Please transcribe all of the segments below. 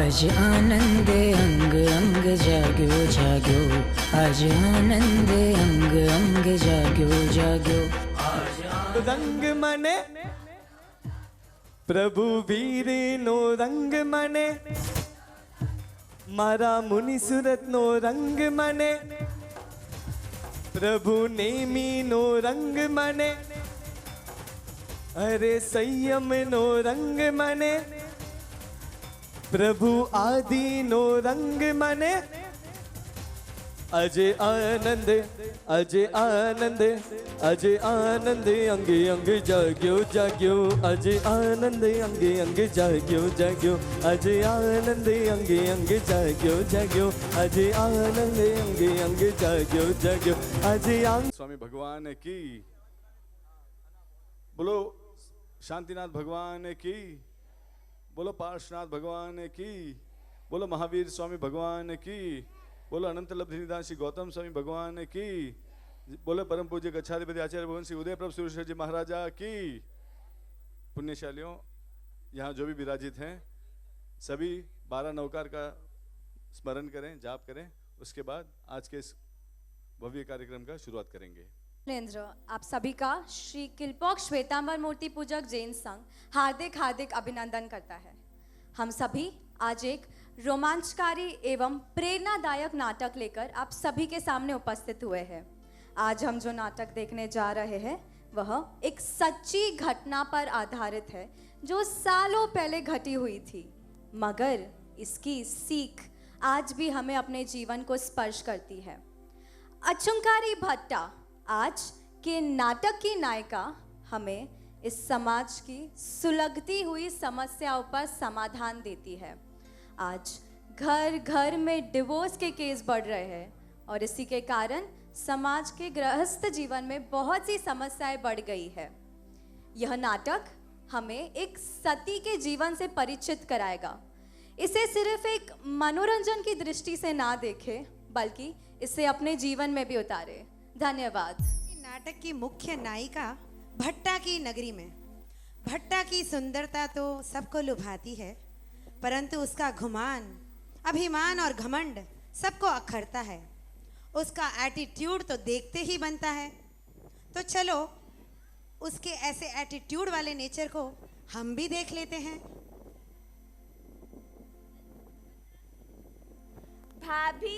आज आनंद अंग अंग जाग्यो जाग्यो, आज आनंद अंग अंग जाग्यो जाग्यो। रंग मने प्रभु वीरे नो रंग मने, मारा मुनि सुरत नो रंग मने, प्रभु नेमी नो रंग मने, अरे संयम नो रंग मने, प्रभु आदि नो रंग मने, अजय आनंद अजय आनंद अजय आनंद अंगे अंग जाग्यो जाग्यो, अजय आनंद अंगे अंग जाग्यो जाग्यो, अजय आनंद अंगे अंग जाग्यो जाग्यो, अजय आनंद अंगे अंग जाग्यो जाग्यो, अजय स्वामी भगवान की बोलो, शांतिनाथ भगवान की बोलो, पार्श्वनाथ भगवान की बोलो, महावीर स्वामी भगवान की बोलो, अनंत लब्धिनिधान श्री गौतम स्वामी भगवान की बोलो, परम पूज्य गच्छाधिपति आचार्य भगवान श्री उदय प्रभ सुरेश्वर जी महाराजा की। पुण्यशालियों, यहाँ जो भी विराजित हैं सभी 12 नवकार का स्मरण करें, जाप करें, उसके बाद आज के इस भव्य कार्यक्रम का शुरुआत करेंगे। नरेंद्र, आप सभी का श्री किलपॉक श्वेतांबर मूर्ति पूजक जैन संघ हार्दिक हार्दिक अभिनंदन करता है। हम सभी आज एक रोमांचकारी एवं प्रेरणादायक नाटक लेकर आप सभी के सामने उपस्थित हुए हैं। आज हम जो नाटक देखने जा रहे हैं वह एक सच्ची घटना पर आधारित है जो सालों पहले घटी हुई थी, मगर इसकी सीख आज भी हमें अपने जीवन को स्पर्श करती है। अचुंकारी भट्टा आज के नाटक की नायिका हमें इस समाज की सुलगती हुई समस्याओं पर समाधान देती है। आज घर घर में डिवोर्स के केस बढ़ रहे हैं और इसी के कारण समाज के गृहस्थ जीवन में बहुत सी समस्याएं बढ़ गई है। यह नाटक हमें एक सती के जीवन से परिचित कराएगा। इसे सिर्फ एक मनोरंजन की दृष्टि से ना देखें, बल्कि इसे अपने जीवन में भी उतारे। धन्यवाद। नाटक की मुख्य नायिका भट्टा की नगरी में। भट्टा की सुंदरता तो सबको लुभाती है, परंतु उसका घुमान, अभिमान और घमंड सबको अखरता है। उसका एटीट्यूड तो देखते ही बनता है। तो चलो उसके ऐसे एटीट्यूड वाले नेचर को हम भी देख लेते हैं। भाभी,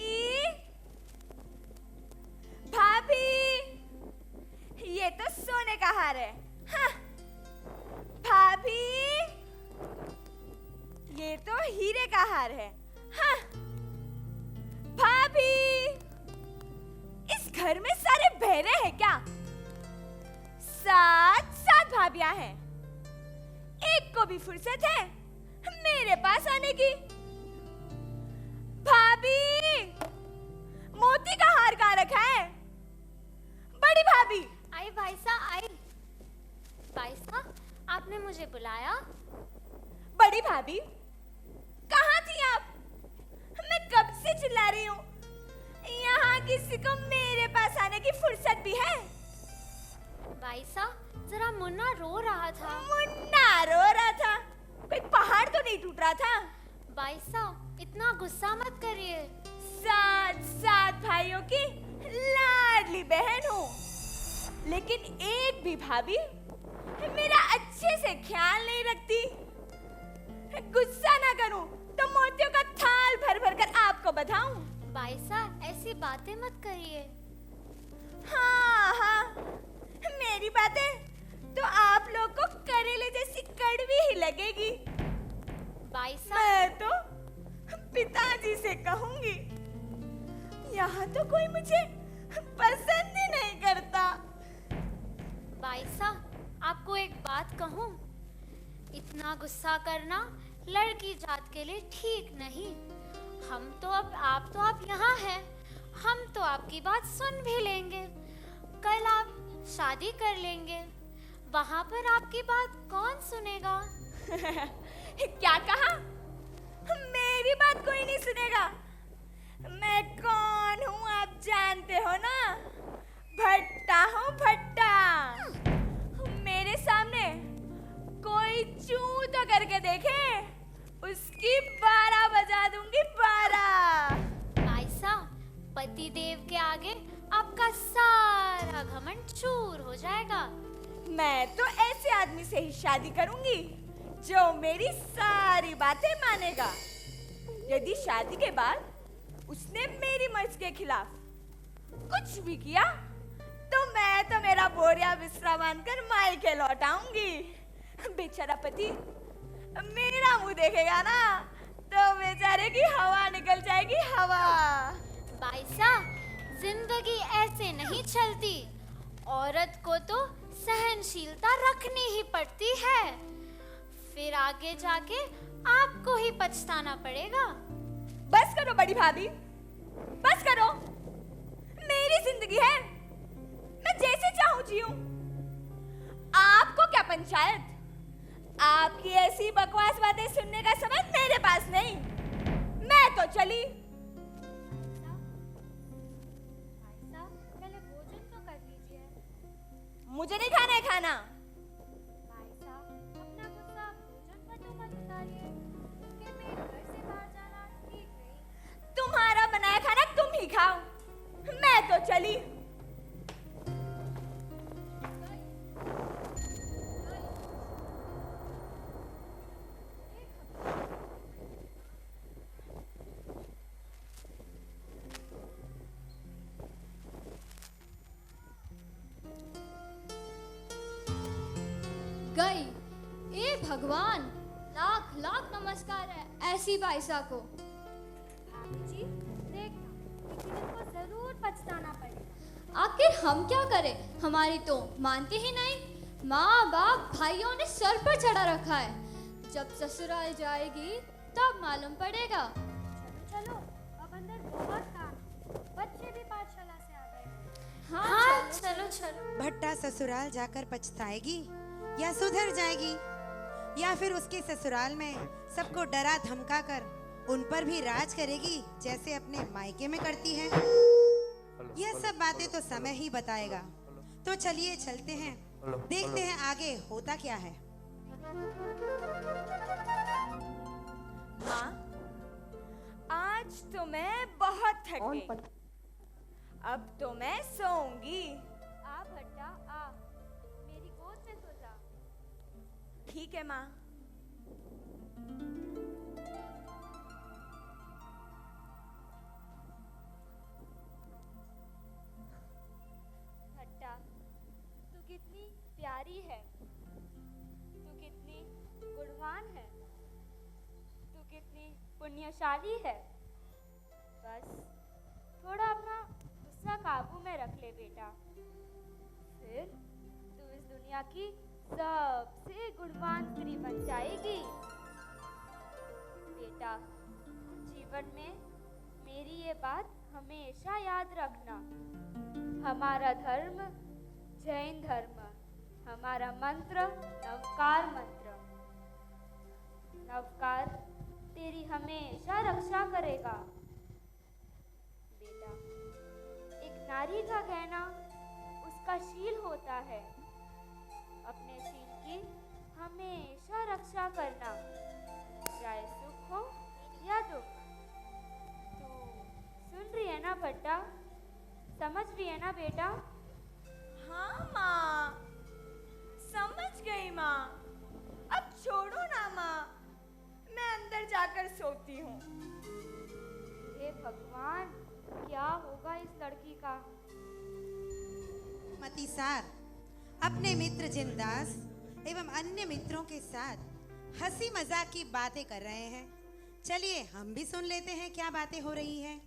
भाभी, ये तो सोने का हार है। हाँ। भाभी, ये तो हीरे का हार है। हाँ। भाभी, इस घर में सारे बहरे हैं क्या? 7 भाभियां हैं। एक को भी फुर्सत है मेरे पास आने की? भाभी, मोती का हार कहाँ रखा है? बड़ी भाभी। आई भाई साहब, आई। भाई साहब, आपने मुझे बुलाया? बड़ी भाभी, कहाँ थी आप? मैं कब से चिल्ला रही हूँ। यहाँ किसी को मेरे पास आने की फुर्सत भी है? भाई साहब, जरा मुन्ना रो रहा था। मुन्ना रो रहा था? कोई पहाड़ तो नहीं टूट रहा था? भाई साहब, इतना गुस्सा मत करिए। 7 भाइयों की लाडली बहन हूँ, लेकिन एक भी भाभी मेरा अच्छे से ख्याल नहीं रखती। गुस्सा ना करूं तो मोतियों का थाल भर भर कर आपको बधाऊं। भाई साहब, ऐसी बातें मत करिए। हाँ हाँ, मेरी बातें तो आप लोग को करेले जैसी कड़वी ही लगेगी। भाई साहब, मैं तो पिताजी से कहूंगी, यहाँ तो कोई मुझे पसंद ही नहीं करता। भाई साहब, आपको एक बात कहूँ, इतना गुस्सा करना लड़की जात के लिए ठीक नहीं। आप तो यहाँ हैं, हम तो आपकी बात सुन भी लेंगे। कल आप शादी कर लेंगे, वहाँ पर आपकी बात कौन सुनेगा? क्या कहा? मेरी बात कोई नहीं सुनेगा? मैं कौन हूँ आप जानते हो ना? भट्टा हूँ, भट्टा। मेरे सामने कोई चू तो करके देखे, उसकी 12 बजा दूंगी, 12। भाई साहब, पति देव के आगे आपका सारा घमंड चूर हो जाएगा। मैं तो ऐसे आदमी से ही शादी करूंगी जो मेरी सारी बातें मानेगा। यदि शादी के बाद उसने मेरी मर्जी के खिलाफ कुछ भी किया तो मैं तो मेरा बोरिया बिस्तरा बांधकर मायके लौट आऊंगी। बेचारा पति मेरा मुंह देखेगा ना तो बेचारे की हवा निकल जाएगी, हवा। भाई साहब, जिंदगी ऐसे नहीं चलती। औरत को तो सहनशीलता रखनी ही पड़ती है, फिर आगे जाके आपको ही पछताना पड़ेगा। बस करो बड़ी भाभी, बस करो। मेरी जिंदगी है, मैं जैसे चाहूं जीऊं। आपको क्या पंचायत? आपकी ऐसी बकवास बातें सुनने का समय मेरे पास नहीं। मैं तो चली। भाई साहब, पहले भोजन तो कर लीजिए। मुझे नहीं खाना है खाना। भाई साहब, अपना गुस्सा भोजन पर तो मत उतारिए। उसके पेट घर से बाहर जाना ठीक नहीं। तुम्हारा बनाया खाना तुम ही खाओ, मैं तो चली। गई। ए भगवान, लाख लाख नमस्कार है ऐसी बाईसा को। भाभी जी, देखना, किसी दिन को जरूर पछताना पड़ेगा। आखिर हम क्या करें, हमारी तो मानती ही नहीं। माँ बाप भाइयों ने सर पर चढ़ा रखा है। जब ससुराल जाएगी तब मालूम पड़ेगा। चलो चलो, अब अंदर बहुत काम है। बच्चे भी पाठशाला से आ गए। हाँ, चलो चलो। भट्टा ससुराल जाकर पछताएगी या सुधर जाएगी, या फिर उसके ससुराल में सबको डरा धमका कर उन पर भी राज करेगी जैसे अपने मायके में करती है। यह सब बातें तो समय ही बताएगा। तो चलिए चलते हैं, देखते हैं आगे होता क्या है। माँ, आज तो मैं बहुत थक गई। अब तो मैं सोऊंगी। आ भट्टा आ, मेरी गोद में सो जा। ठीक है माँ। भट्टा, तू कितनी प्यारी है, तू कितनी गुणवान है, तू कितनी पुण्यशाली है। बस थोड़ा अपना गुस्सा काबू में रख ले बेटा, फिर तू इस दुनिया की सबसे गुणवान स्त्री बन जाएगी। बेटा, जीवन में मेरी ये बात हमेशा याद रखना। हमारा धर्म जैन धर्म, हमारा मंत्र नवकार मंत्र। नवकार तेरी हमेशा रक्षा करेगा। बेटा, एक नारी का कहना उसका शील होता है। अपने शील की हमेशा रक्षा करना, चाहे सुख हो या दुख। तू सुन रही है ना भट्टा, समझ रही है ना बेटा? हाँ माँ, समझ गई माँ। अब छोड़ो ना माँ, मैं अंदर जाकर सोती हूँ। हे भगवान, क्या होगा इस लड़की का? मतीसार अपने मित्र जिनदास एवं अन्य मित्रों के साथ हंसी मजाक की बातें कर रहे हैं। चलिए हम भी सुन लेते हैं क्या बातें हो रही हैं।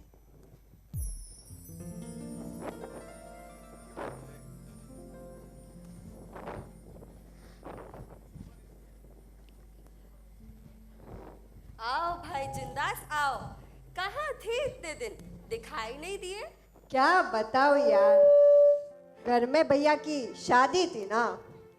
आओ भाई जिंदास आओ। कहाँ थे इतने दिन, दिखाई नहीं दिए? क्या बताओ यार, घर में भैया की शादी थी ना।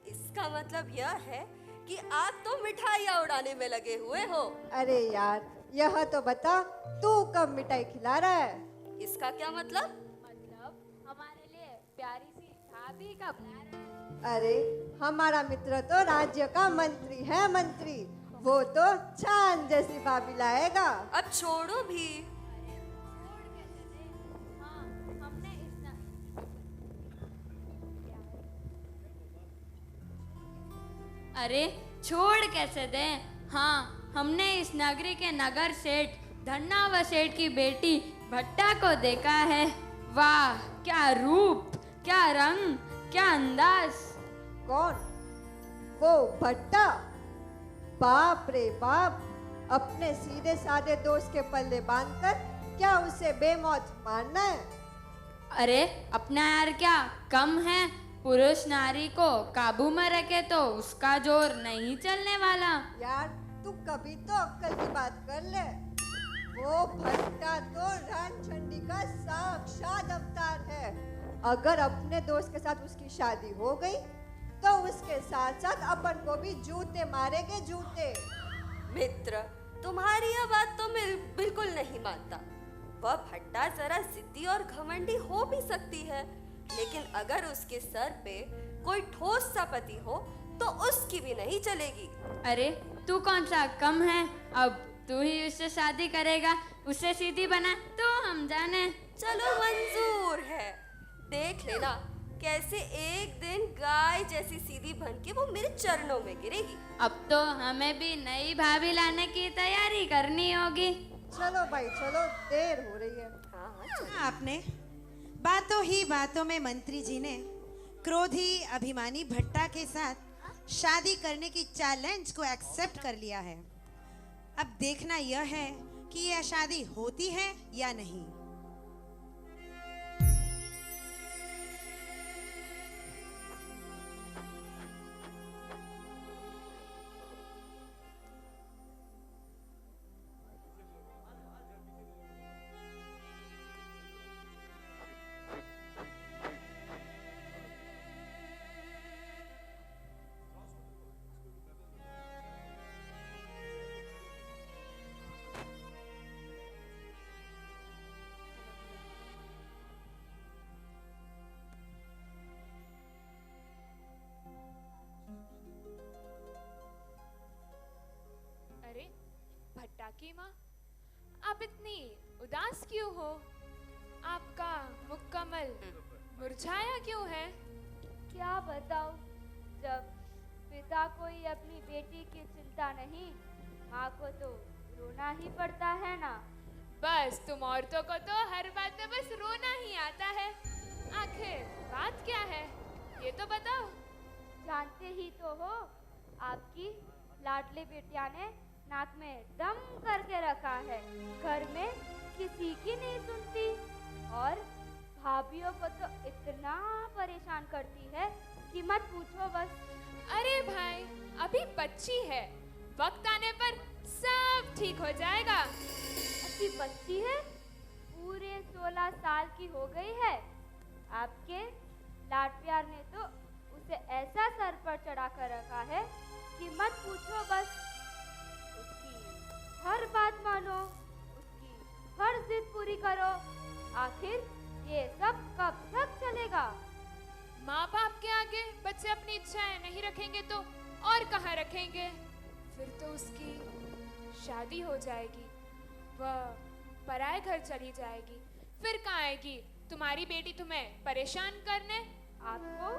इसका मतलब यह है कि आप तो मिठाइयाँ उड़ाने में लगे हुए हो। अरे यार, यह तो बता, तू कब मिठाई खिला रहा है? इसका क्या मतलब? मतलब हमारे लिए प्यारी सी भाभी का बुला रहा है। अरे हमारा मित्र तो राज्य का मंत्री है, मंत्री। वो तो चांद जैसी भाभी लाएगा। अब छोड़ो भी। अरे छोड़ कैसे दें? हाँ, हमने इस नगरी के नगर सेठ धन्ना व सेठ की बेटी भट्टा को देखा है। वाह, क्या रूप, क्या रंग, क्या अंदाज। कौन? वो भट्टा? बाप रे बाप, अपने सीधे साधे दोस्त के पल्ले बांधकर क्या उसे बेमौत मारना है? अरे अपना यार क्या कम है? पुरुष नारी को काबू में रखे तो उसका जोर नहीं चलने वाला। यार तू कभी तो अक्कल की बात कर ले। वो भट्टा तो रामचंडी का साक्षात अवतार है। अगर अपने दोस्त के साथ उसकी शादी हो गई तो उसके साथ साथ अपन को भी जूते मारेंगे, जूते। मित्र, तुम्हारी यह बात तो मैं बिल्कुल नहीं मानता। वह भट्टा जरा जिद्दी और घमंडी हो भी सकती है, लेकिन अगर उसके सर पे कोई ठोस सा पति हो तो उसकी भी नहीं चलेगी। अरे तू कौन सा कम है? अब तू ही उससे शादी करेगा, उससे सीधी बना तो हम जाने। चलो मंजूर है। देख लेना कैसे एक दिन गाय जैसी सीधी बन के वो मेरे चरणों में गिरेगी। अब तो हमें भी नई भाभी लाने की तैयारी करनी होगी। चलो भाई चलो, देर हो रही है। हाँ, आपने बातों ही बातों में मंत्री जी ने क्रोधी अभिमानी भट्टा के साथ शादी करने की चैलेंज को एक्सेप्ट कर लिया है। अब देखना यह है कि यह शादी होती है या नहीं। अरे भट्टा की माँ, आप इतनी उदास क्यों हो? आपका मुकम्मल मुरझाया क्यों है? क्या बताऊं, जब पिता को ही अपनी बेटी की चिंता नहीं, माँ को तो रोना ही पड़ता है ना। बस तुम औरतों को तो हर बात में बस रोना ही आता है। आखिर बात क्या है, ये तो बताओ। जानते ही तो हो, आपकी लाडली बिटिया ने नाक में दम करके रखा है। घर में किसी की नहीं सुनती और भाभीियों को तो इतना परेशान करती है कि मत पूछो बस। अरे भाई, अभी बच्ची है, वक्त आने पर सब ठीक हो जाएगा। अभी बच्ची है? पूरे 16 साल की हो गई है। आपके लाड प्यार ने तो उसे ऐसा सर पर चढ़ा कर रखा है कि मत पूछो बस। उसकी हर बात मानो, उसकी हर जिद पूरी करो। आखिर ये सब कब तक चलेगा? माँ बाप के आगे बच्चे अपनी इच्छाएं नहीं रखेंगे तो और कहाँ रखेंगे? फिर तो उसकी शादी हो जाएगी, वह पराए घर चली जाएगी, फिर कहाँ आएगी तुम्हारी बेटी तुम्हें परेशान करने? आपको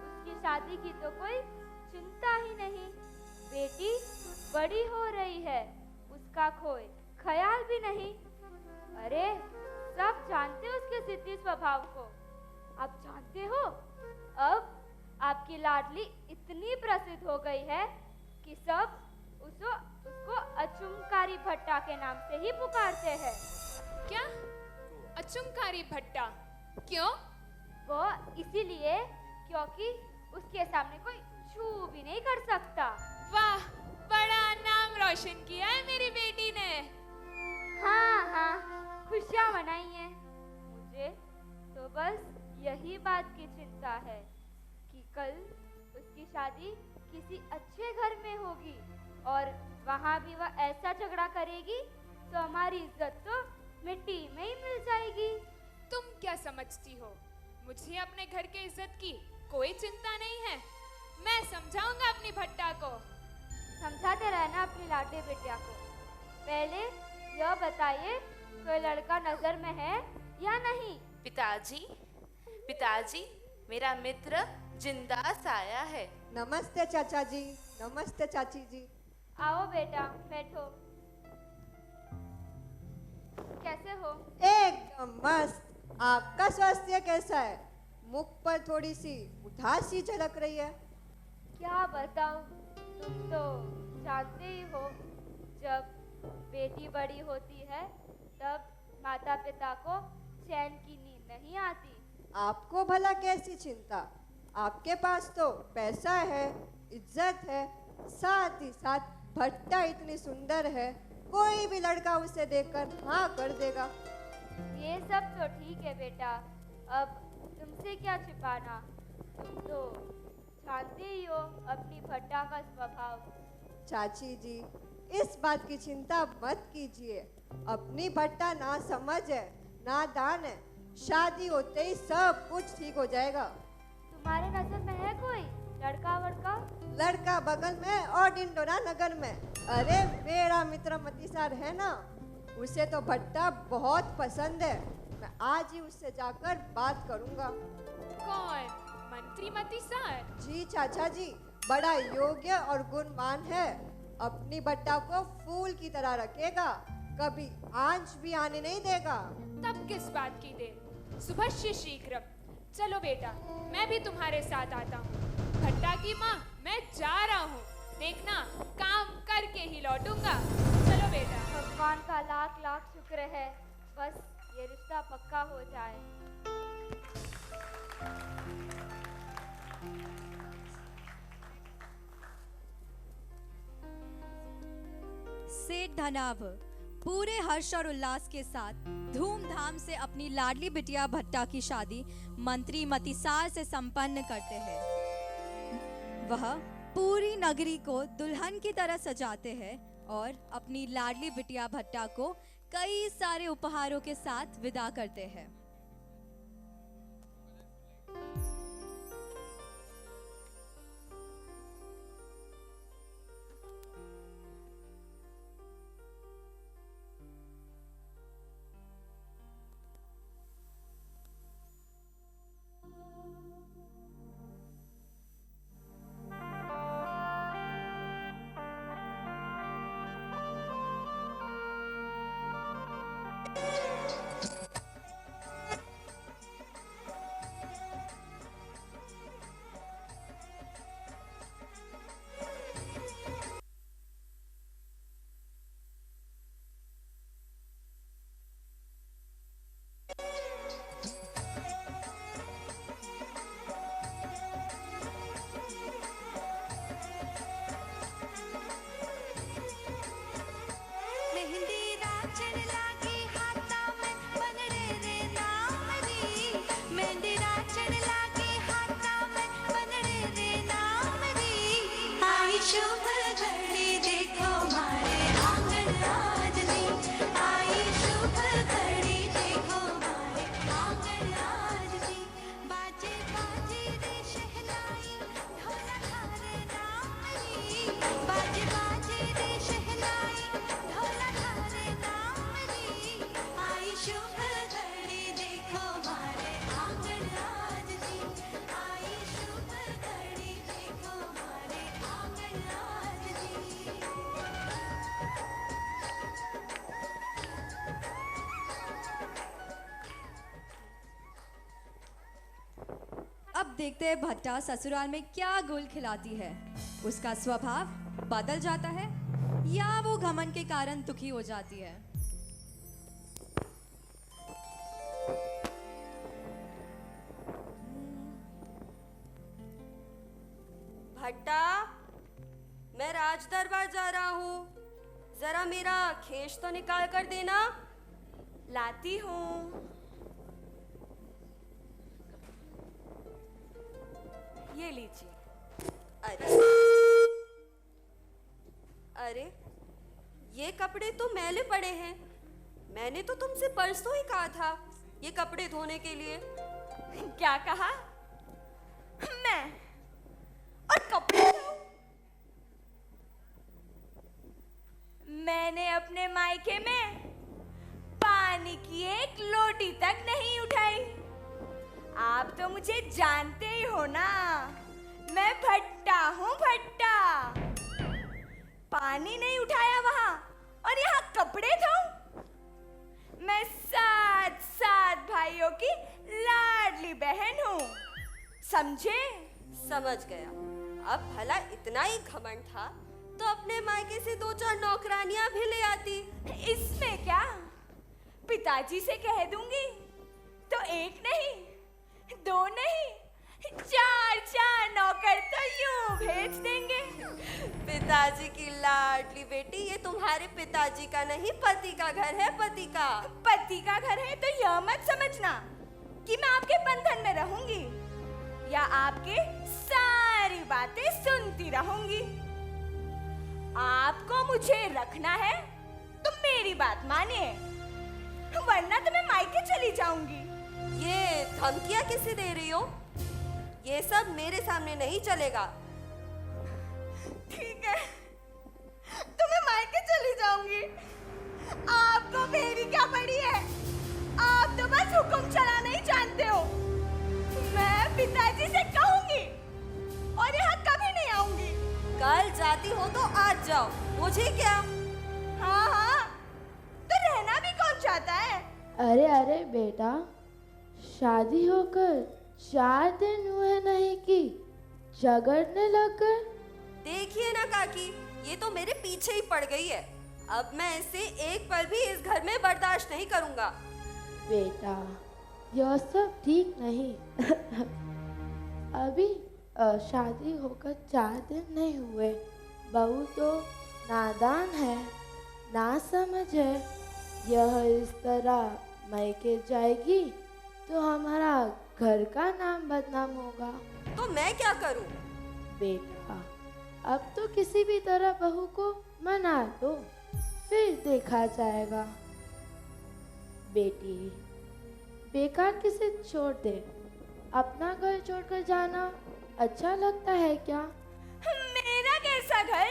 उसकी शादी की तो कोई चिंता ही नहीं। बेटी बड़ी हो रही है, उसका कोई ख्याल भी नहीं। अरे सब जानते हो उसके जिद्दी स्वभाव को। आप जानते हो, अब आपकी लाडली इतनी प्रसिद्ध हो गई है कि सब उसको अचुमकारी भट्टा के नाम से ही पुकारते हैं। क्या अचुमकारी भट्टा? क्यों? वो इसीलिए क्योंकि उसके सामने कोई छू भी नहीं कर सकता। वाह, बड़ा नाम रोशन किया है मेरी बेटी ने। हाँ हाँ, खुशियाँ मनाई हैं। मुझे तो बस यही बात की चिंता है कि कल उसकी शादी किसी अच्छे घर में होगी और वहाँ भी वह ऐसा झगड़ा करेगी तो हमारी इज्जत तो मिट्टी में ही मिल जाएगी। तुम क्या समझती हो, मुझे अपने घर के इज्जत की कोई चिंता नहीं है। मैं समझाऊंगा अपनी भट्टा को। समझाते रहना अपनी लाडली बिटिया को। पहले यह बताइए, कोई लड़का नजर में है या नहीं? पिताजी, पिताजी, मेरा मित्र जिंदास आया है। नमस्ते चाचा जी, नमस्ते चाची जी। आओ बेटा, बैठो। कैसे हो? एकदम मस्त। आपका स्वास्थ्य कैसा है? मुख पर थोड़ी सी उदासी झलक रही है। क्या बताऊं, तुम तो जानते ही हो, जब बेटी बड़ी होती है तब माता पिता को चैन की नींद नहीं आती। आपको भला कैसी चिंता? आपके पास तो पैसा है, इज्जत है, साथ ही साथ भट्टा इतनी सुंदर है, कोई भी लड़का उसे देखकर हाँ कर देगा। ये सब तो ठीक है बेटा, अब तुमसे क्या छिपाना, तुम तो जानते ही हो अपनी भट्टा का स्वभाव। चाची जी, इस बात की चिंता मत कीजिए। अपनी भट्टा ना समझ है, नादान है। शादी होते ही सब कुछ ठीक हो जाएगा। तुम्हारे नजर में है कोई लड़का वड़का? लड़का बगल में और डिंडोरा नगर में। अरे मेरा मित्र मतीसार है ना, उसे तो भट्टा बहुत पसंद है। मैं आज ही उससे जाकर बात करूंगा। कौन? मंत्री मतीसार? जी चाचा जी, बड़ा योग्य और गुणवान है। अपनी भट्टा को फूल की तरह रखेगा, कभी आंच भी आने नहीं देगा। तब किस बात की देर, सुबह शीघ्र। चलो बेटा, मैं भी तुम्हारे साथ आता हूँ। भट्टा की माँ, मैं जा रहा हूँ, देखना काम करके ही लौटूंगा। चलो बेटा। भगवान का लाख लाख शुक्र है, बस ये रिश्ता पक्का हो जाए। सेठ धनाभ पूरे हर्ष और उल्लास के साथ धूमधाम से अपनी लाडली बिटिया भट्टा की शादी मंत्री मतीसार से संपन्न करते हैं। वह पूरी नगरी को दुल्हन की तरह सजाते हैं और अपनी लाडली बिटिया भट्टा को कई सारे उपहारों के साथ विदा करते हैं। अब देखते हैं भट्टा ससुराल में क्या गुल खिलाती है। उसका स्वभाव बदल जाता है या वो घमंड के कारण दुखी हो जाती है। भट्टा, मैं राज दरबार जा रहा हूँ, जरा मेरा खेश तो निकाल कर देना। लाती हूँ। ये लीजिए। अरे ये कपड़े तो मैले पड़े हैं। मैंने तो तुमसे परसों ही कहा था ये कपड़े धोने के लिए। क्या कहा? मैं और कपड़े धो? मैंने अपने मायके में पानी की एक लोटी तक नहीं उठाई। आप तो मुझे जानते ही हो ना, मैं भट्टा हूँ, भट्टा। पानी नहीं उठाया वहां और यहाँ कपड़े धोऊं। मैं 7 भाइयों की लाडली बहन हूँ, समझे? समझ गया। अब भला इतना ही घमंड था तो अपने मायके से 2-4 नौकरानियां भी ले आती। इसमें क्या, पिताजी से कह दूंगी तो 1 नहीं, 2 नहीं, 4 नौकर तो यूं भेज देंगे। पिताजी की लाडली बेटी, ये तुम्हारे पिताजी का नहीं, पति का घर है, पति का। पति का घर है तो यह मत समझना कि मैं आपके बंधन में रहूंगी या आपके सारी बातें सुनती रहूंगी। आपको मुझे रखना है तो मेरी बात मानिए, वरना तो मैं मायके चली जाऊंगी। ये धमकियां किसे दे रही हो? ये सब मेरे सामने नहीं चलेगा। ठीक है, तो मैं मायके चली जाऊंगी। आपको मेरी क्या पड़ी है? आप तो बस हुक्म चलाना ही जानते हो। मैं पिताजी से कहूंगी और यहाँ कभी नहीं आऊंगी। कल जाती हो तो आज जाओ, मुझे क्या। हाँ, तो रहना भी कौन चाहता है? अरे अरे बेटा, शादी होकर 4 दिन हुए नहीं कि झगड़ने लग गए। देखिए ना काकी, ये तो मेरे पीछे ही पड़ गई है। अब मैं इसे एक पल भी इस घर में बर्दाश्त नहीं करूंगा। बेटा, यह सब ठीक नहीं। अभी शादी होकर 4 दिन नहीं हुए, बहू तो नादान है, ना समझ है। यह इस तरह मायके जाएगी तो हमारा घर का नाम बदनाम होगा। तो मैं क्या करूं? बेटा, अब तो किसी भी तरह बहू को मना दो, फिर देखा जाएगा। बेटी, बेकार किसे छोड़ दे। अपना घर छोड़कर जाना अच्छा लगता है क्या? मेरा कैसा घर?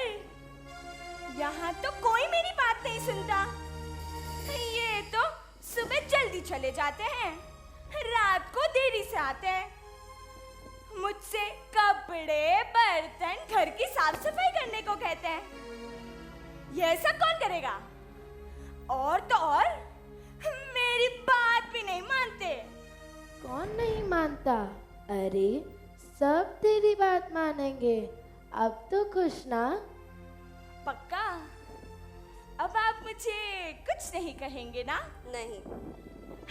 यहाँ तो कोई मेरी बात नहीं सुनता। ये तो सुबह जल्दी चले जाते हैं, रात को देरी से आते हैं। मुझसे कपड़े, बर्तन, घर की साफ सफाई करने को कहते हैं। यह सब कौन करेगा? और तो और मेरी बात भी नहीं मानते। कौन नहीं मानता? अरे सब तेरी बात मानेंगे। अब तो खुश ना? पक्का? अब आप मुझे कुछ नहीं कहेंगे ना? नहीं।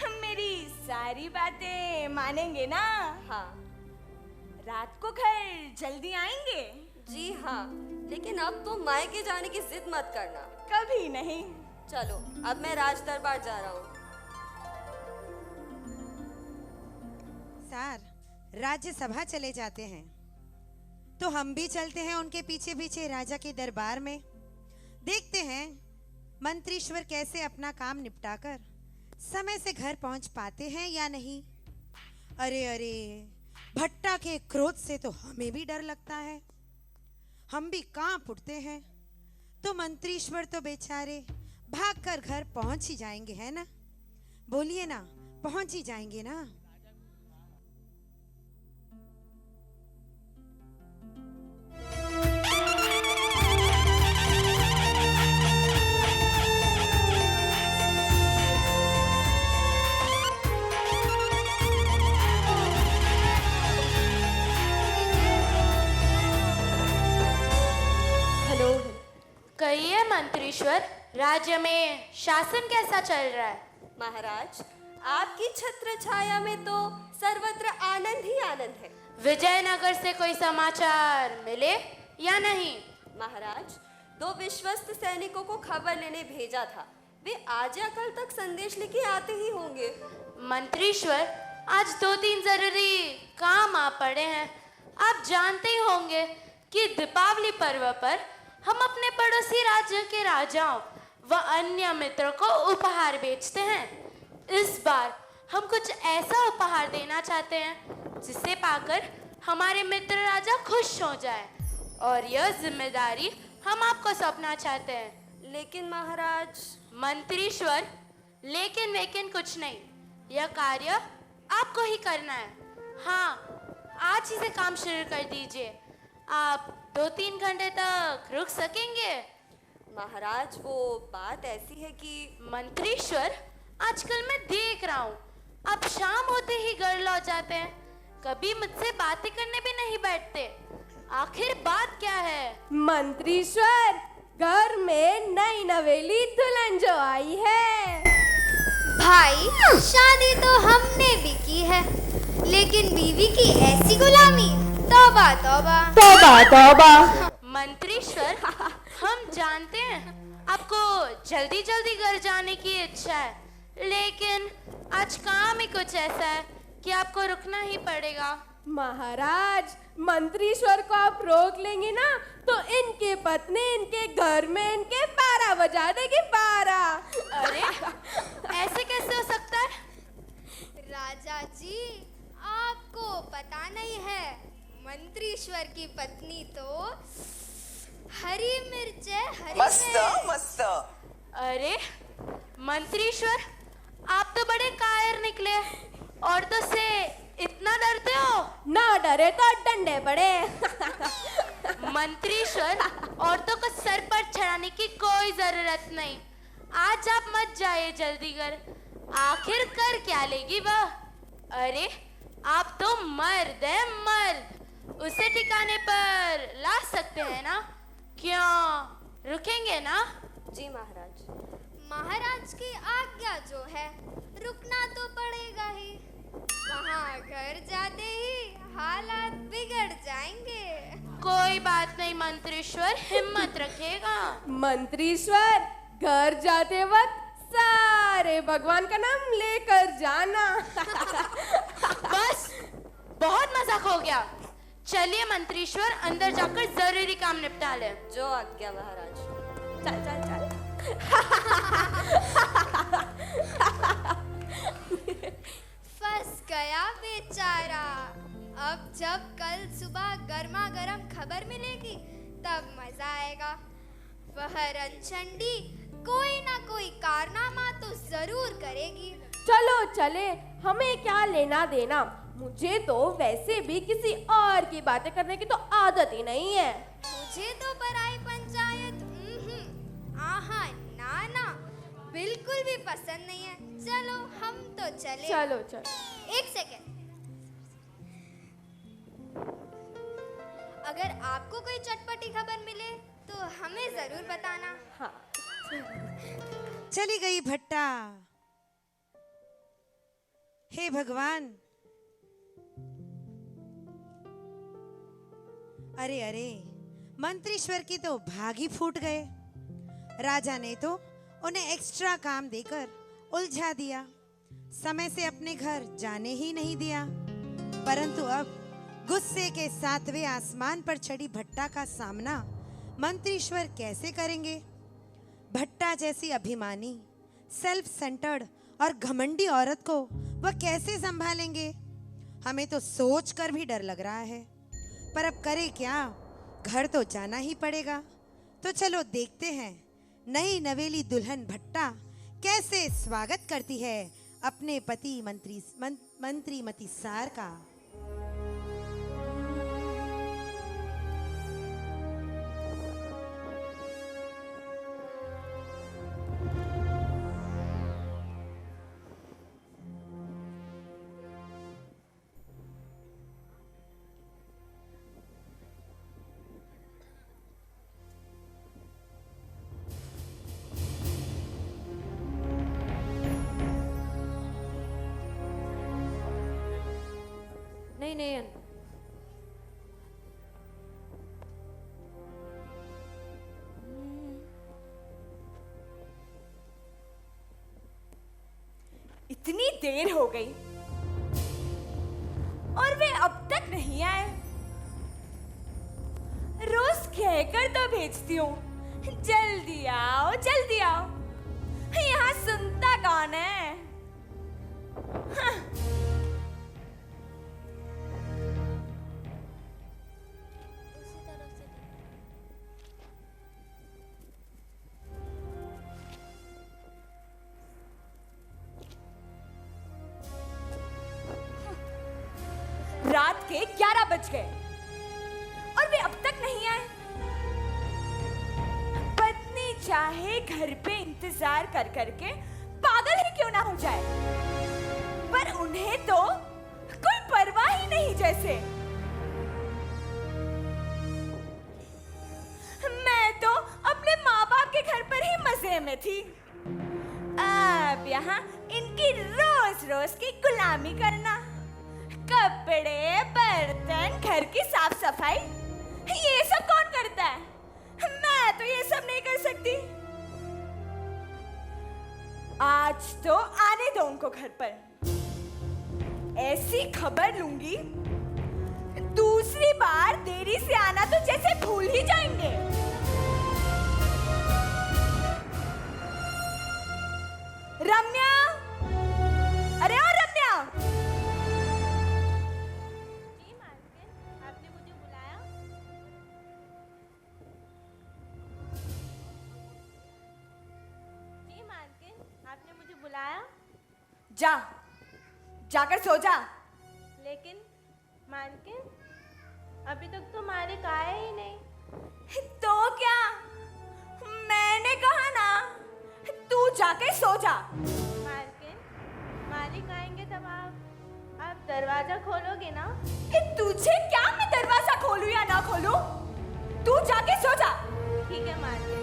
हम मेरी सारी बातें मानेंगे ना? हाँ। रात को घर जल्दी आएंगे? जी हाँ, लेकिन अब तो मायके जाने की जिद मत करना। कभी नहीं। चलो, अब मैं राज दरबार जा रहा हूँ। सार, राज्यसभा चले जाते हैं तो हम भी चलते हैं उनके पीछे पीछे राजा के दरबार में। देखते हैं मंत्रीश्वर कैसे अपना काम निपटाकर समय से घर पहुंच पाते हैं या नहीं। अरे अरे, भट्टा के क्रोध से तो हमें भी डर लगता है। हम भी कांप उठते हैं। तो मंत्रीश्वर तो बेचारे भागकर घर पहुंच ही जाएंगे, है ना? बोलिए ना, पहुंच ही जाएंगे ना? कहिए मंत्रीश्वर, राज्य में शासन कैसा चल रहा है? महाराज, आपकी छत्र छाया में तो सर्वत्र आनंद ही आनंद है। विजयनगर से कोई समाचार मिले या नहीं? महाराज, 2 विश्वस्त सैनिकों को खबर लेने भेजा था। वे आज या कल तक संदेश लेके आते ही होंगे। मंत्रीश्वर, आज 2-3 जरूरी काम आ पड़े हैं। आप जानते ही होंगे कि दीपावली पर्व पर हम अपने पड़ोसी राज्य के राजाओं व अन्य मित्रों को उपहार बेचते हैं। इस बार हम कुछ ऐसा उपहार देना चाहते हैं जिसे पाकर हमारे मित्र राजा खुश हो जाए, और यह जिम्मेदारी हम आपको सौंपना चाहते हैं। लेकिन महाराज। मंत्रीश्वर, लेकिन वेकिन कुछ नहीं, यह कार्य आपको ही करना है। हाँ, आज ही से काम शुरू कर दीजिए। आप 2-3 घंटे तक रुक सकेंगे? महाराज, वो बात ऐसी है कि मंत्रीश्वर, आजकल मैं देख रहा हूँ आप शाम होते ही घर लौट जाते हैं, कभी मुझसे बातें करने भी नहीं बैठते। आखिर बात क्या है? मंत्रीश्वर, घर में नई नवेली दुल्हन जो आई है। भाई, शादी तो हमने भी की है, लेकिन बीवी की ऐसी गुलामी, तौबा तौबा तौबा तौबा। मंत्रीश्वर, हम जानते हैं आपको जल्दी जल्दी घर जाने की इच्छा है, लेकिन आज काम ही कुछ ऐसा है कि आपको रुकना ही पड़ेगा। महाराज, मंत्रीश्वर को आप रोक लेंगे ना तो इनके पत्नी इनके घर में इनके 12 बजा देगी, 12। अरे, ऐसे कैसे हो सकता है? राजा जी, आपको पता नहीं है, मंत्रीश्वर की पत्नी तो हरी मिर्च है, हरी मिर्च। मस्त। अरे मंत्रीश्वर, आप तो बड़े कायर निकले, औरतों से इतना डरते हो? ना डरे तो डंडे पड़े। मंत्रीश्वर, औरतों को सर पर चढ़ाने की कोई जरूरत नहीं। आज आप मत जाइए जल्दी घर, आखिर कर क्या लेगी वह? अरे, आप तो मर्द है, मर्द, उसे ठिकाने पर ला सकते हैं ना? क्यों, रुकेंगे ना? जी महाराज। महाराज की आज्ञा जो है, रुकना तो पड़ेगा ही। वहाँ घर जाते ही हालात बिगड़ जाएंगे। कोई बात नहीं मंत्रीश्वर, हिम्मत रखिएगा। मंत्रीश्वर, घर जाते वक्त सारे भगवान का नाम लेकर जाना। बस, बहुत मजाक हो गया। चलिए मंत्रीश्वर, अंदर जाकर जरूरी काम निपटा ले। जो आज्ञा महाराज। चल चल चल। फंस गया बेचारा। अब जब कल सुबह गर्मा गर्म खबर मिलेगी तब मजा आएगा। वह रंचंडी कोई ना कोई कारनामा तो जरूर करेगी। चलो चले, हमें क्या लेना देना। मुझे तो वैसे भी किसी और की बातें करने की तो आदत ही नहीं है। मुझे तो पराई पंचायत आहा ना ना, बिल्कुल भी पसंद नहीं है। चलो हम तो चले। चलो चलो। एक सेकेंड, अगर आपको कोई चटपटी खबर मिले तो हमें जरूर बताना। हाँ। चली गई भट्टा। हे भगवान, अरे अरे, मंत्रीश्वर की तो भाग ही फूट गए। राजा ने तो उन्हें एक्स्ट्रा काम देकर उलझा दिया, समय से अपने घर जाने ही नहीं दिया। परंतु अब गुस्से के 7वें आसमान पर चढ़ी भट्टा का सामना मंत्रीश्वर कैसे करेंगे? भट्टा जैसी अभिमानी, सेल्फ सेंटर्ड और घमंडी औरत को वह कैसे संभालेंगे? हमें तो सोच कर भी डर लग रहा है। पर अब करे क्या, घर तो जाना ही पड़ेगा। तो चलो देखते हैं नई नवेली दुल्हन भट्टा कैसे स्वागत करती है अपने पति मंत्री मतिसार का। नहीं नयन, इतनी देर हो गई और वे अब तक नहीं आए। रोज कहकर तो भेजती हूँ, जल्दी आओ जल्दी आओ। यहाँ सुनता कौन है? हाँ। के 11 बज गए और वे अब तक नहीं आए। पत्नी चाहे घर पे इंतजार कर करके पागल ही क्यों ना हो जाए, पर उन्हें तो कोई परवाह ही नहीं जैसे। मैं तो अपने माँ बाप के घर पर ही मजे में थी, अब यहाँ इनकी रोज रोज की गुलामी करना, कपड़े बर्तन घर की साफ सफाई, ये सब कौन करता है? मैं तो ये सब नहीं कर सकती। आज तो आने दो उनको घर पर, ऐसी खबर लूंगी दूसरी बार देरी से आना तो जैसे भूल ही जाएंगे। रम्या, अरे ओ रम्या। जी मालकिन, आपने मुझे बुलाया? जी मालकिन, आपने मुझे बुलाया? जा, जाकर सो जा। लेकिन मालकिन, अभी तक तो मालिक आया ही नहीं। तो क्या, मैंने कहा ना, तू जाके सो जा। मालकिन, मालिक आएंगे तब आप दरवाजा खोलोगे ना? तुझे क्या मैं दरवाजा खोलूं या ना खोलूं? तू जाके सो जा। ठीक है मालकिन।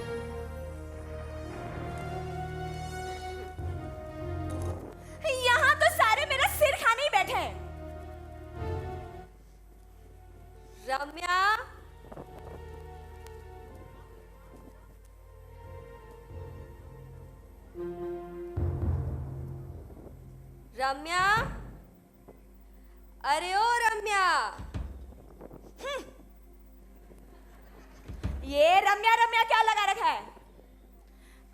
यहाँ तो सारे मेरा सिर खाने ही बैठे हैं। रम्या, रम्या, अरे ओ रम्या। ये रम्या रम्या क्या लगा रखा है?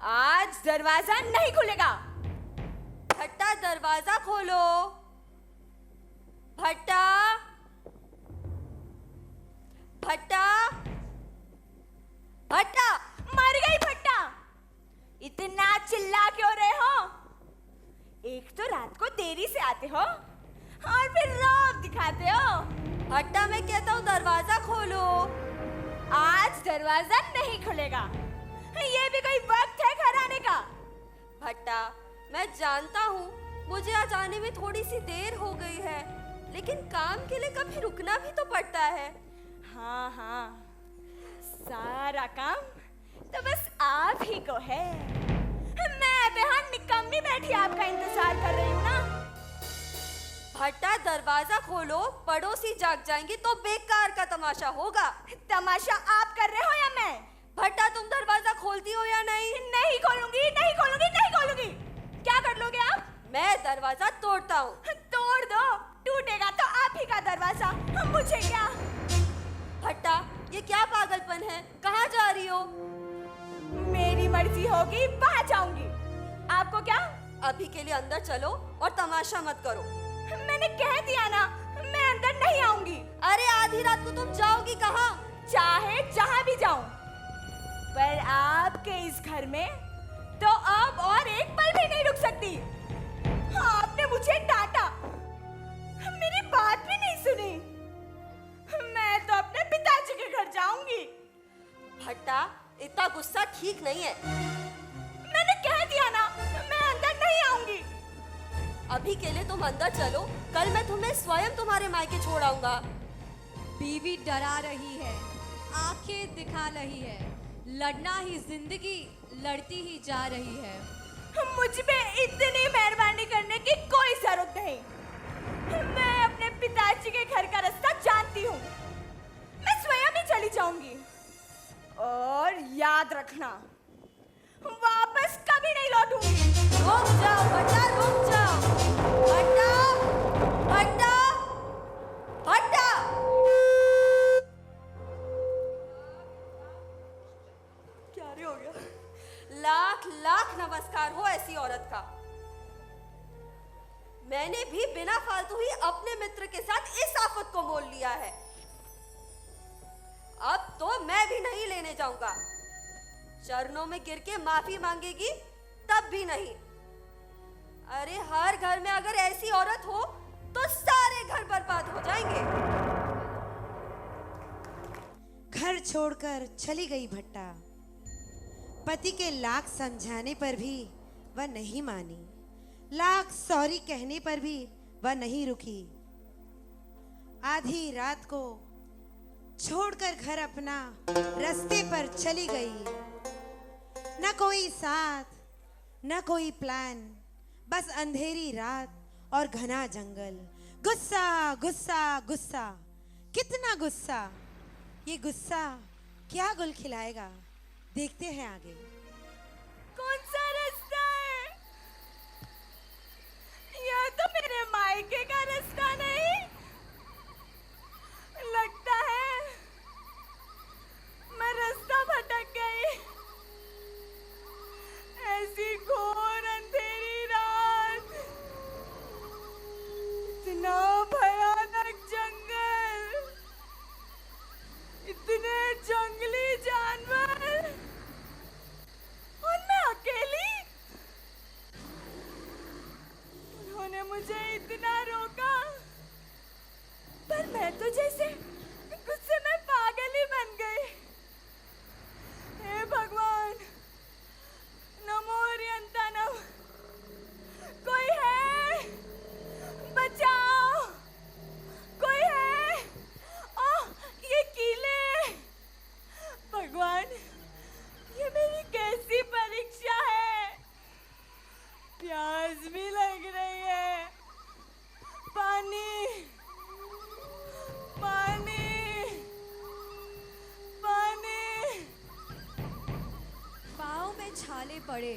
आज दरवाजा नहीं खुलेगा। भट्टा, दरवाजा खोलो। भट्टा, भट्टा, भट्टा। मर गई भट्टा। इतना चिल्ला क्यों रहे हो? एक तो रात को देरी से आते हो और फिर रौब दिखाते हो। भट्टा, मैं कहता हूँ दरवाजा खोलो। आज दरवाजा नहीं खुलेगा। ये भी कोई वक्त है घर आने का? भट्टा, मैं जानता हूँ मुझे आज आने में थोड़ी सी देर हो गई है, लेकिन काम के लिए कभी रुकना भी तो पड़ता है। हाँ हाँ, सारा काम तो बस आप ही को है। मैं बेहान निकम्मी बैठी आपका इंतजार कर रही हूँ ना। भट्टा, दरवाजा खोलो, पड़ोसी जाग जाएंगे तो बेकार का तमाशा होगा। तमाशा आप कर रहे हो या मैं? भट्टा, तुम दरवाजा खोलती हो या नहीं? नहीं खोलूंगी, नहीं खोलूंगी, नहीं खोलूंगी। क्या कर लोगे आप? मैं दरवाजा तोड़ता हूँ। तोड़ दो, टूटेगा तो आप ही का दरवाजा, मुझे क्या। भट्टा, ये क्या पागलपन है? कहाँ जा रही हो? मेरी मर्जी होगी वहाँ जाऊंगी। आपको क्या? अभी के लिए अंदर चलो और तमाशा मत करो। मैंने कह दिया ना, मैं अंदर नहीं आऊंगी। अरे आधी रात को तुम जाओगी कहाँ? चाहे जहाँ भी जाऊं, पर आपके इस घर में तो अब और एक पल भी नहीं रुक सकती। आपने मुझे डांटा, मेरी बात भी नहीं सुनी। मैं तो अपने पिताजी के घर जाऊंगी। भट्टा, इतना गुस्सा ठीक नहीं है। मैंने कह दिया ना, मैं अंदर नहीं आऊंगी। अभी के लिए तुम अंदर चलो, कल मैं तुम्हें स्वयं तुम्हारे मायके छोड़ आऊंगा। बीवी डरा रही है, आंखें दिखा रही है, लड़ना ही जिंदगी लड़ती ही जा रही है। मुझ पे इतनी मेहरबानी करने की कोई जरूरत नहीं। मैं अपने पिताजी के घर का रास्ता जानती हूँ। मैं स्वयं ही चली जाऊंगी। और याद रखना, वापस कभी नहीं लौटूंगी। रुक जाओ भट्टा, रुक जाओ। भट्टा, भट्टा, भट्टा। क्या रे हो गया? लाख लाख नमस्कार हो ऐसी औरत का। मैंने भी बिना फालतू ही अपने मित्र के साथ इस आफत को मोल लिया है। अब तो मैं भी नहीं लेने जाऊंगा। चरणों में गिर के माफी मांगेगी तब भी नहीं। अरे हर घर में अगर ऐसी औरत हो तो सारे घर बर्बाद हो जाएंगे। घर छोड़कर चली गई भट्टा। पति के लाख समझाने पर भी वह नहीं मानी, लाख सॉरी कहने पर भी वह नहीं रुकी। आधी रात को छोड़कर घर अपना रास्ते पर चली गई। न कोई साथ, न कोई प्लान, बस अंधेरी रात और घना जंगल। गुस्सा गुस्सा गुस्सा, कितना गुस्सा। ये गुस्सा क्या गुल खिलाएगा, देखते हैं आगे। कौन सा रास्ता है? यह तो मेरे मायके का रास्ता नहीं लगता है। मैं रास्ता भटक गई। ऐसी घोर अंधेरी रात, इतना भयानक जंगल, इतने जंगली जानवर और मैं अकेली। उन्होंने मुझे इतना रोका, पर मैं तो जैसे गुस्से में पागल ही बन गई। हे भगवान, नमो रियंतानम, कोई है? बचाओ, कोई है? ओह, ये कीले। भगवान, ये मेरी कैसी परीक्षा है। प्यास भी लग रही है। पानी, पानी, पानी। पाँव में छाले पड़े,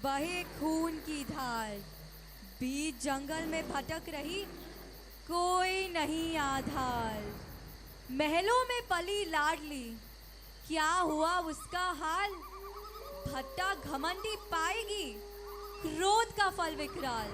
बहे खून की धार, बीच जंगल में भटक रही, कोई नहीं आधार। महलों में पली लाडली, क्या हुआ उसका हाल? भट्टा घमंडी पाएगी, क्रोध का फल विकराल।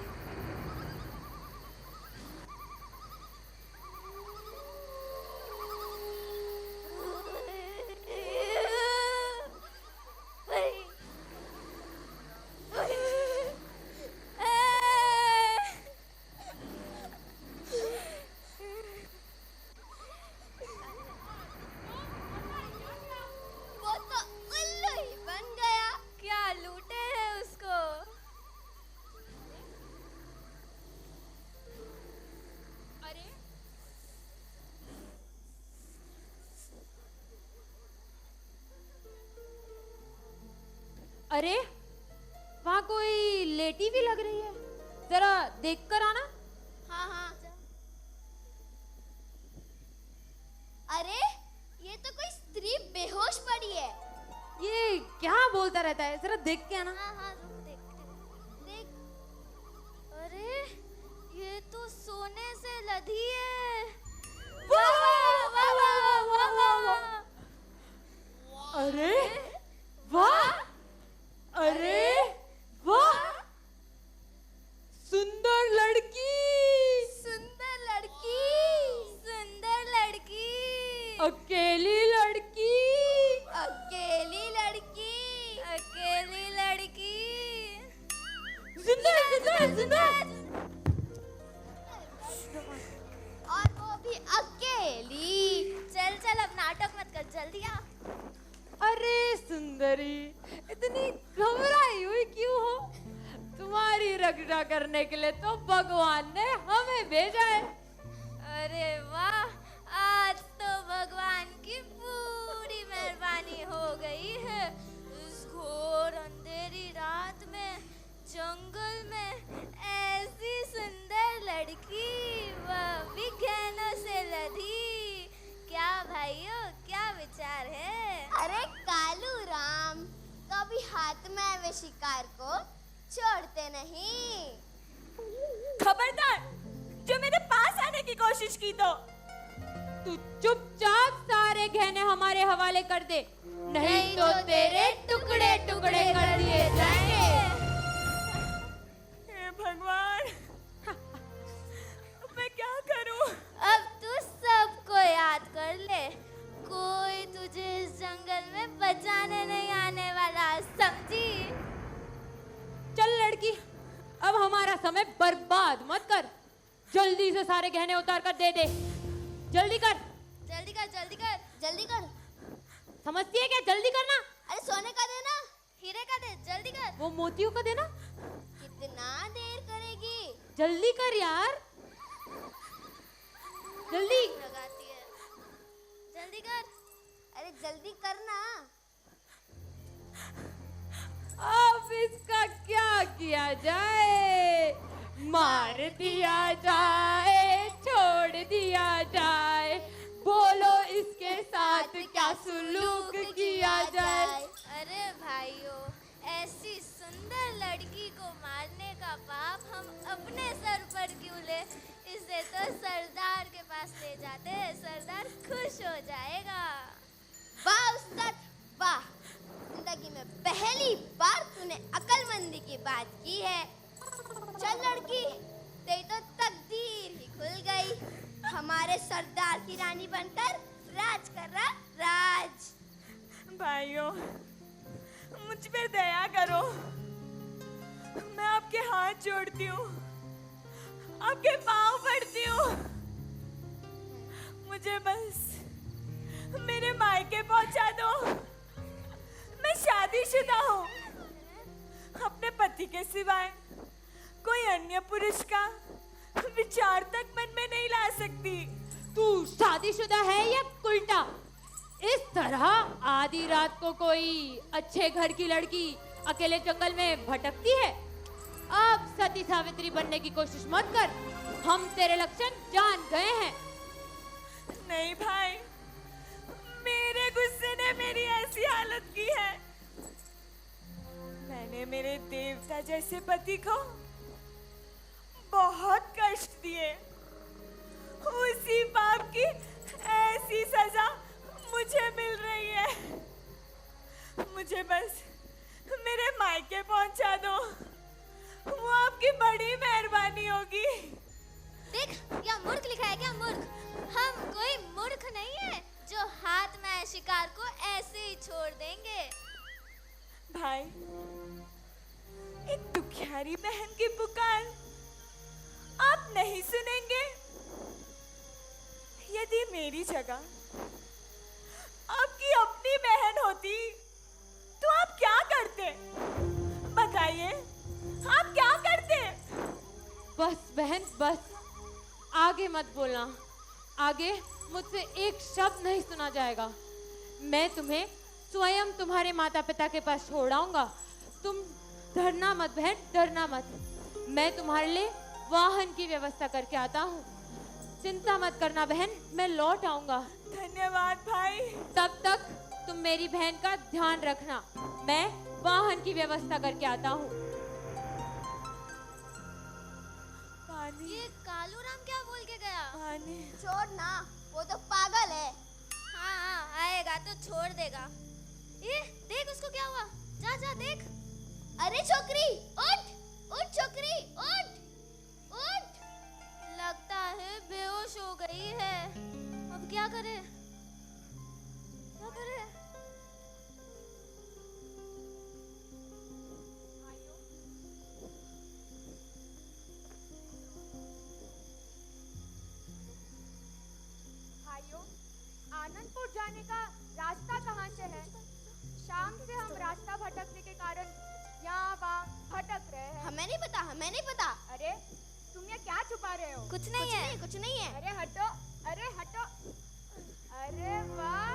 वो तो उल्लू ही बन गया। क्या लूटे हैं उसको? अरे अरे वहाँ कोई लेटी भी लग रही है, जरा देख कर आना। हाँ हाँ। अरे ये तो कोई स्त्री बेहोश पड़ी है। ये क्या बोलता रहता है, जरा देख के आना। हाँ हाँ, रुक देख। अरे ये तो सोने से लदी है। वाह वाह वाह वाह वाह वाह। अरे वाह, अरे वाह, सुंदर लड़की, सुंदर लड़की, सुंदर लड़की, अकेली लड़की, अकेली लड़की, अकेली लड़की। जिंदा जिंदा जिंदा। और वो भी अकेली। चल चल, अब नाटक मत कर, जल्दी आ। अरे सुंदरी, इतनी घबराई हुई क्यों हो? तुम्हारी रक्षा करने के लिए तो भगवान ने हमें भेजा है। अरे वाह, आज तो भगवान की पूरी मेहरबानी हो गई है। इस घोर अंधेरी रात में, जंगल में, ऐसी सुंदर लड़की, वह भी गहनों से लदी। क्या भाइयों, क्या विचार है? अरे कालू राम, कभी हाथ में आए हुए शिकार को छोड़ते नहीं। खबरदार, जो मेरे पास आने की कोशिश की तो तू चुपचाप सारे गहने हमारे हवाले कर दे, नहीं तो तेरे टुकड़े टुकड़े कर दिए जाएंगे। हे भगवान, मैं क्या करूं? अब तू सबको याद कर ले, कोई तुझे इस जंगल में बचाने नहीं आने वाला, समझी? चल लड़की, अब हमारा समय बर्बाद मत कर, जल्दी से सारे गहने उतार कर दे दे। जल्दी कर, जल्दी कर, जल्दी कर, जल्दी कर। समझती है क्या? जल्दी करना। अरे सोने का देना, हीरे का दे, जल्दी कर। वो मोतियों का देना। कितना देर करेगी? जल्दी कर यार, जल्दी। लगाती है, जल्दी कर। अरे जल्दी करना। अब इसका क्या किया जाए? मार दिया जाए, छोड़ दिया जाए, बोलो इसके साथ क्या सुलूक किया जाए? अरे भाइयों, ऐसी सुंदर लड़की को मारने का पाप हम अपने सर पर क्यों ले? इसे तो सरदार के पास ले जाते हैं, सरदार खुश हो जाएगा। वाह उस्ताद वाह, जिंदगी में पहली बार तूने अक्लमंदी की बात की है। चल लड़की, तेरी तो तकदीर ही खुल गई। हमारे सरदार की रानी बनकर राज कर रहा राज। भाइयों, मुझ पे दया करो, मैं आपके हाथ जोड़ती हूँ, आपके पाँव पड़ती हूँ। मुझे बस मेरे मायके पहुँचा दो। मैं शादीशुदा हूँ, अपने पति के सिवाय कोई अन्य पुरुष का विचार तक मन में नहीं ला सकती। तू शादीशुदा है या उल्टा? इस तरह आधी रात को कोई अच्छे घर की लड़की अकेले जंगल में भटकती है? अब सती सावित्री बनने की कोशिश मत कर, हम तेरे लक्षण जान गए हैं। नहीं भाई, मेरे गुस्से ने मेरी ऐसी हालत की है। मैंने मेरे देवता जैसे पति को बहुत कष्ट दिए, उसी पाप की ऐसी सजा मुझे मिल रही है। मुझे बस मेरे मायके पहुंचा दो, वो आपकी बड़ी मेहरबानी होगी। देख, क्या मूर्ख लिखा है क्या? मूर्ख? हम कोई मूर्ख नहीं है जो हाथ में आए शिकार को ऐसे ही छोड़ देंगे। भाई, एक दुखियारी बहन की पुकार आप नहीं सुनेंगे? यदि मेरी जगह आपकी अपनी बहन होती तो आप क्या करते? बताइए, आप क्या करते? बस बहन बस, आगे मत बोलना। आगे मुझसे एक शब्द नहीं सुना जाएगा। मैं तुम्हें स्वयं तुम्हारे माता पिता के पास छोड़ आऊंगा। तुम डरना मत बहन, डरना मत। मैं तुम्हारे लिए वाहन की व्यवस्था करके आता हूँ। चिंता मत करना बहन, मैं लौट आऊंगा। धन्यवाद भाई। तब तक तुम मेरी बहन का ध्यान रखना, मैं वाहन की व्यवस्था करके आता हूँ। ये कालू राम क्या बोल के गया? पानी। छोड़ ना, वो तो पागल है। हाँ हाँ, आएगा तो छोड़ देगा। ये देख उसको क्या हुआ, जा जा देख। अरे छोकरी उठ, उठ छोकरी उठ, उठ। लगता है बेहोश हो गई है। अब क्या करे, क्या करे? आनंदपुर जाने का रास्ता कहाँ से है? शाम से हम रास्ता भटकने के कारण यहाँ वहाँ भटक रहे हैं। हमें नहीं पता, हमें नहीं पता। अरे तुम ये क्या छुपा रहे हो? कुछ नहीं है, कुछ नहीं है। अरे हटो, अरे हटो। अरे वाह,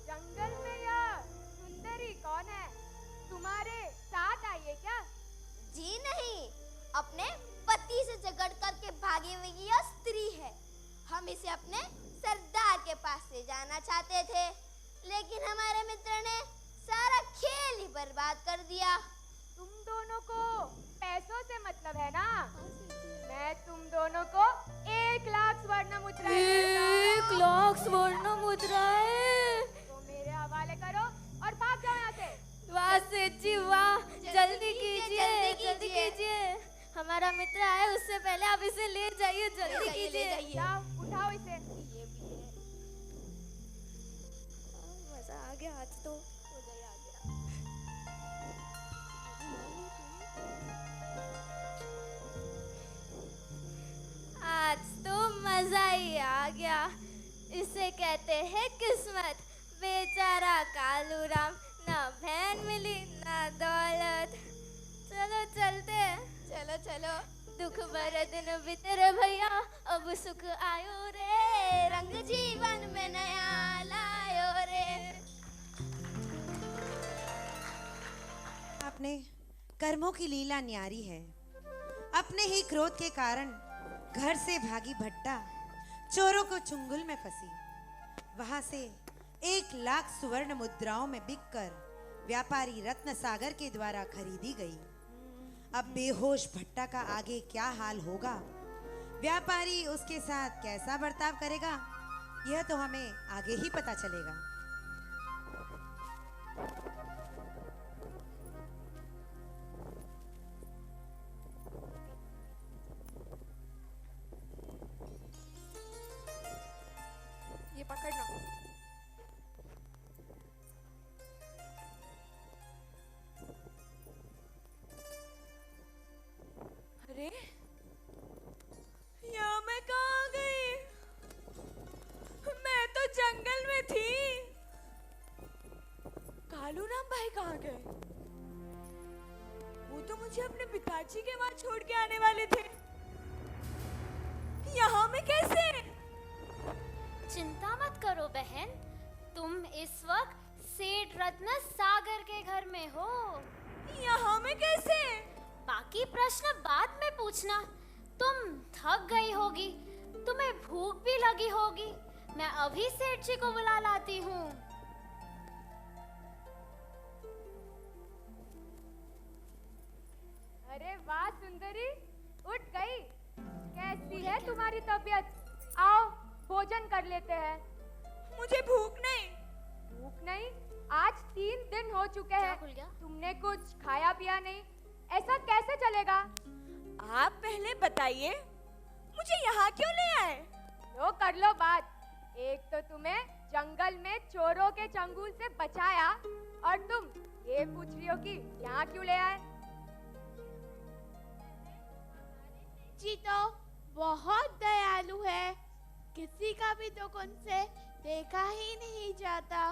जंगल में यह सुंदरी कौन है? तुम्हारे साथ आई है क्या? जी नहीं, अपने पति से झगड़ करके भागी हुई यह स्त्री है। हम इसे अपने सरदार के पास ले जाना चाहते थे, लेकिन हमारे मित्र ने सारा खेल ही बर्बाद कर दिया। तुम दोनों को पैसों से मतलब है ना? मैं तुम दोनों को 1 लाख स्वर्ण मुद्राएं देता हूं। 1 लाख स्वर्ण मुद्राएं? तो मेरे हवाले करो और भाग जाओ यहाँ से। वाह सेठ जी वाह, जल्दी कीजिए, जल्दी कीजिए। हमारा मित्र आए उससे पहले आप इसे ले जाइए, जल्दी कीजिए। जाओ, उठाओ इसे। मजा आ गया आज तो। आज तो मजा ही आ गया। इसे कहते हैं किस्मत। बेचारा बेचारा कालू राम, ना बहन मिली ना दौलत। चलो चलते हैं। चलो चलो। दुख भरे दिन बीते भैया, अब सुख आयो रे, रंग जीवन में नया लायो रे। अपने कर्मों की लीला न्यारी है। अपने ही क्रोध के कारण घर से भागी भट्टा चोरों को चुंगल में फंसी। वहां से 1,00,000 सुवर्ण मुद्राओं में बिककर व्यापारी रत्न सागर के द्वारा खरीदी गई। अब बेहोश भट्टा का आगे क्या हाल होगा, व्यापारी उसके साथ कैसा बर्ताव करेगा, यह तो हमें आगे ही पता चलेगा। ये पकड़ना। अरे यहाँ मैं कहाँ गई? मैं तो जंगल में थी। कालू राम भाई कहाँ गए? वो तो मुझे अपने पिताजी के वहां छोड़ के आने वाले थे। यहाँ मैं कैसे? चिंता मत करो बहन, तुम इस वक्त सेठ रत्न सागर के घर में हो। यहाँ में कैसे? बाकी प्रश्न बाद में पूछना। तुम थक गई होगी, तुम्हें भूख भी लगी होगी। मैं अभी सेठ जी को बुला लाती हूँ। अरे वाह सुंदरी, उठ गई। कैसी है तुम्हारी तबीयत? आओ भोजन कर लेते हैं। मुझे भूख नहीं। भूख नहीं? आज 3 दिन हो चुके हैं, तुमने कुछ खाया पिया नहीं, ऐसा कैसे चलेगा? आप पहले बताइए, मुझे यहाँ क्यों ले आए? लो कर लो बात। एक तो तुम्हें जंगल में चोरों के चंगुल से बचाया, और तुम ये पूछ रही हो कि यहाँ क्यों ले आए? जी तो बहुत दयालु है, किसी का भी दुख उनसे देखा ही नहीं जाता।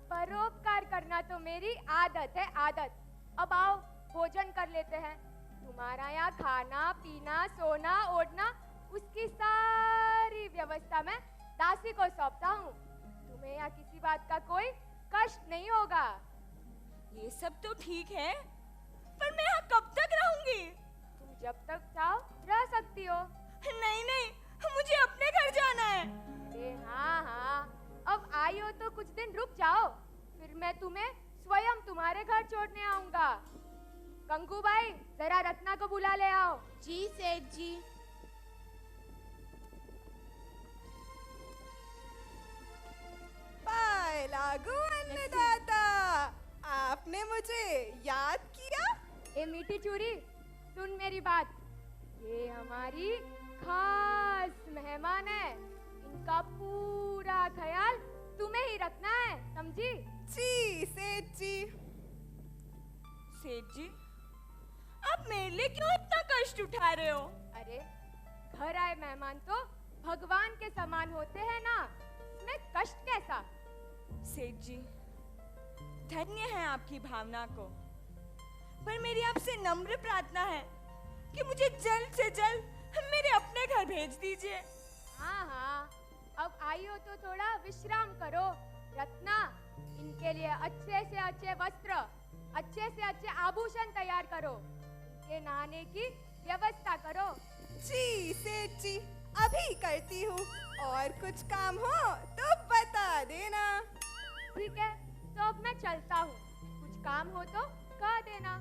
परोपकार करना तो मेरी आदत है, आदत। अब आओ भोजन कर लेते हैं। तुम्हारा यहाँ खाना पीना सोना ओढ़ना उसकी सारी व्यवस्था मैं दासी को सौंपता हूँ। तुम्हें यहाँ किसी बात का कोई कष्ट नहीं होगा। ये सब तो ठीक है, पर मैं यहाँ कब तक रहूंगी? तुम जब तक चाहो रह सकती हो। नहीं नहीं, मुझे अपने घर जाना है। अरे हाँ हाँ, अब आई हो तो कुछ दिन रुक जाओ, फिर मैं तुम्हें स्वयं तुम्हारे घर छोड़ने आऊंगा। कंकु भाई, जरा रत्ना को बुला ले आओ। जी सेठ जी। पाए लागू अन्नदाता, आपने मुझे याद किया? ए मीठी चूरी, सुन मेरी बात। ये हमारी खास मेहमान है, इनका पूरा ख्याल तुम्हें ही रखना है, समझी? जी सेठ जी। सेठ जी, आप मेरे लिए क्यों इतना कष्ट उठा रहे हो? अरे घर आए मेहमान तो भगवान के समान होते हैं ना, इसमें कष्ट कैसा? सेठ जी, धन्य है आपकी भावना को, पर मेरी आपसे नम्र प्रार्थना है कि मुझे जल्द से जल्द मेरे अपने घर भेज दीजिए। हाँ हाँ, अब आई हो तो थोड़ा विश्राम करो। रत्ना, इनके लिए अच्छे से अच्छे वस्त्र, अच्छे से अच्छे आभूषण तैयार करो, इनके नहाने की व्यवस्था करो। जी सेठ जी, अभी करती हूँ, और कुछ काम हो तो बता देना। ठीक है, तो अब मैं चलता हूँ, कुछ काम हो तो कह देना।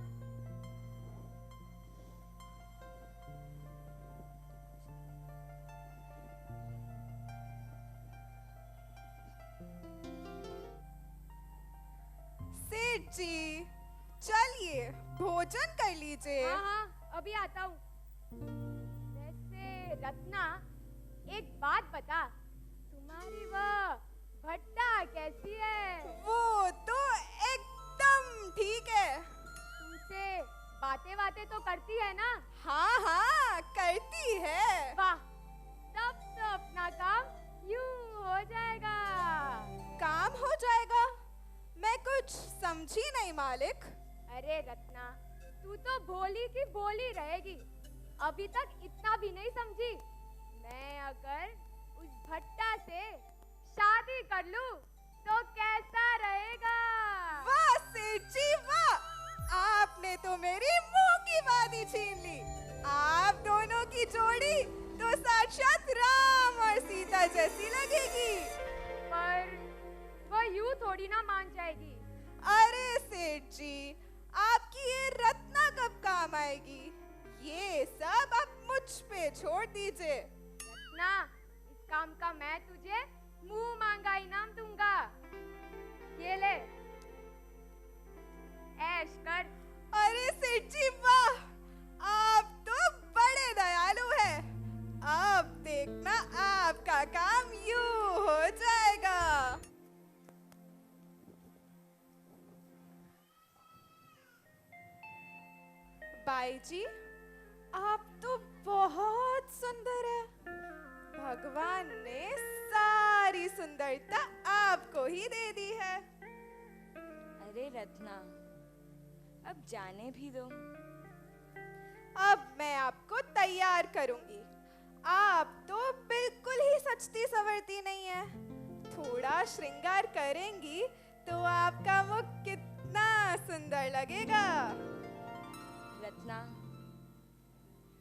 सेठ जी, चलिए भोजन कर लीजिए। हाँ हाँ, अभी आता हूँ। वैसे रत्ना, एक बात बता, तुम्हारी वह भट्टा कैसी है? वो तो एकदम ठीक है। तुमसे बातें तो करती है ना? हाँ हाँ, करती है। वाह, तब तो अपना काम यूं हो जाएगा। काम हो जाएगा? मैं कुछ समझी नहीं मालिक। अरे रत्ना, तू तो भोली की भोली रहेगी, अभी तक इतना भी नहीं समझी। मैं अगर उस भट्टा से शादी कर लूं तो कैसा रहेगा? वाह सेठ जी वाह, आपने तो मेरी मुंह की बात ही छीन ली। आप दोनों की जोड़ी तो साक्षात राम और सीता जैसी लगेगी। पर वो यूं थोड़ी ना मान जाएगी। अरे सेठ जी, आपकी ये रत्ना कब काम आएगी? ये सब आप मुझ पे छोड़ दीजिए। रत्ना, इस काम का मैं तुझे मुंह मांगा इनाम दूंगा। ये ले, ऐश कर। अरे सेठ जी वाह, आप तो बड़े दयालु हैं। अब देखना आपका काम यूं हो जाएगा। बाई जी, आप तो बहुत सुंदर है। भगवान ने सारी सुंदरता आपको ही दे दी है। अरे रत्ना, अब जाने भी दो। अब मैं आपको तैयार करूंगी। आप तो बिल्कुल ही सचती सवरती नहीं है। थोड़ा श्रृंगार करेंगी तो आपका मुख कितना सुंदर लगेगा। रत्ना,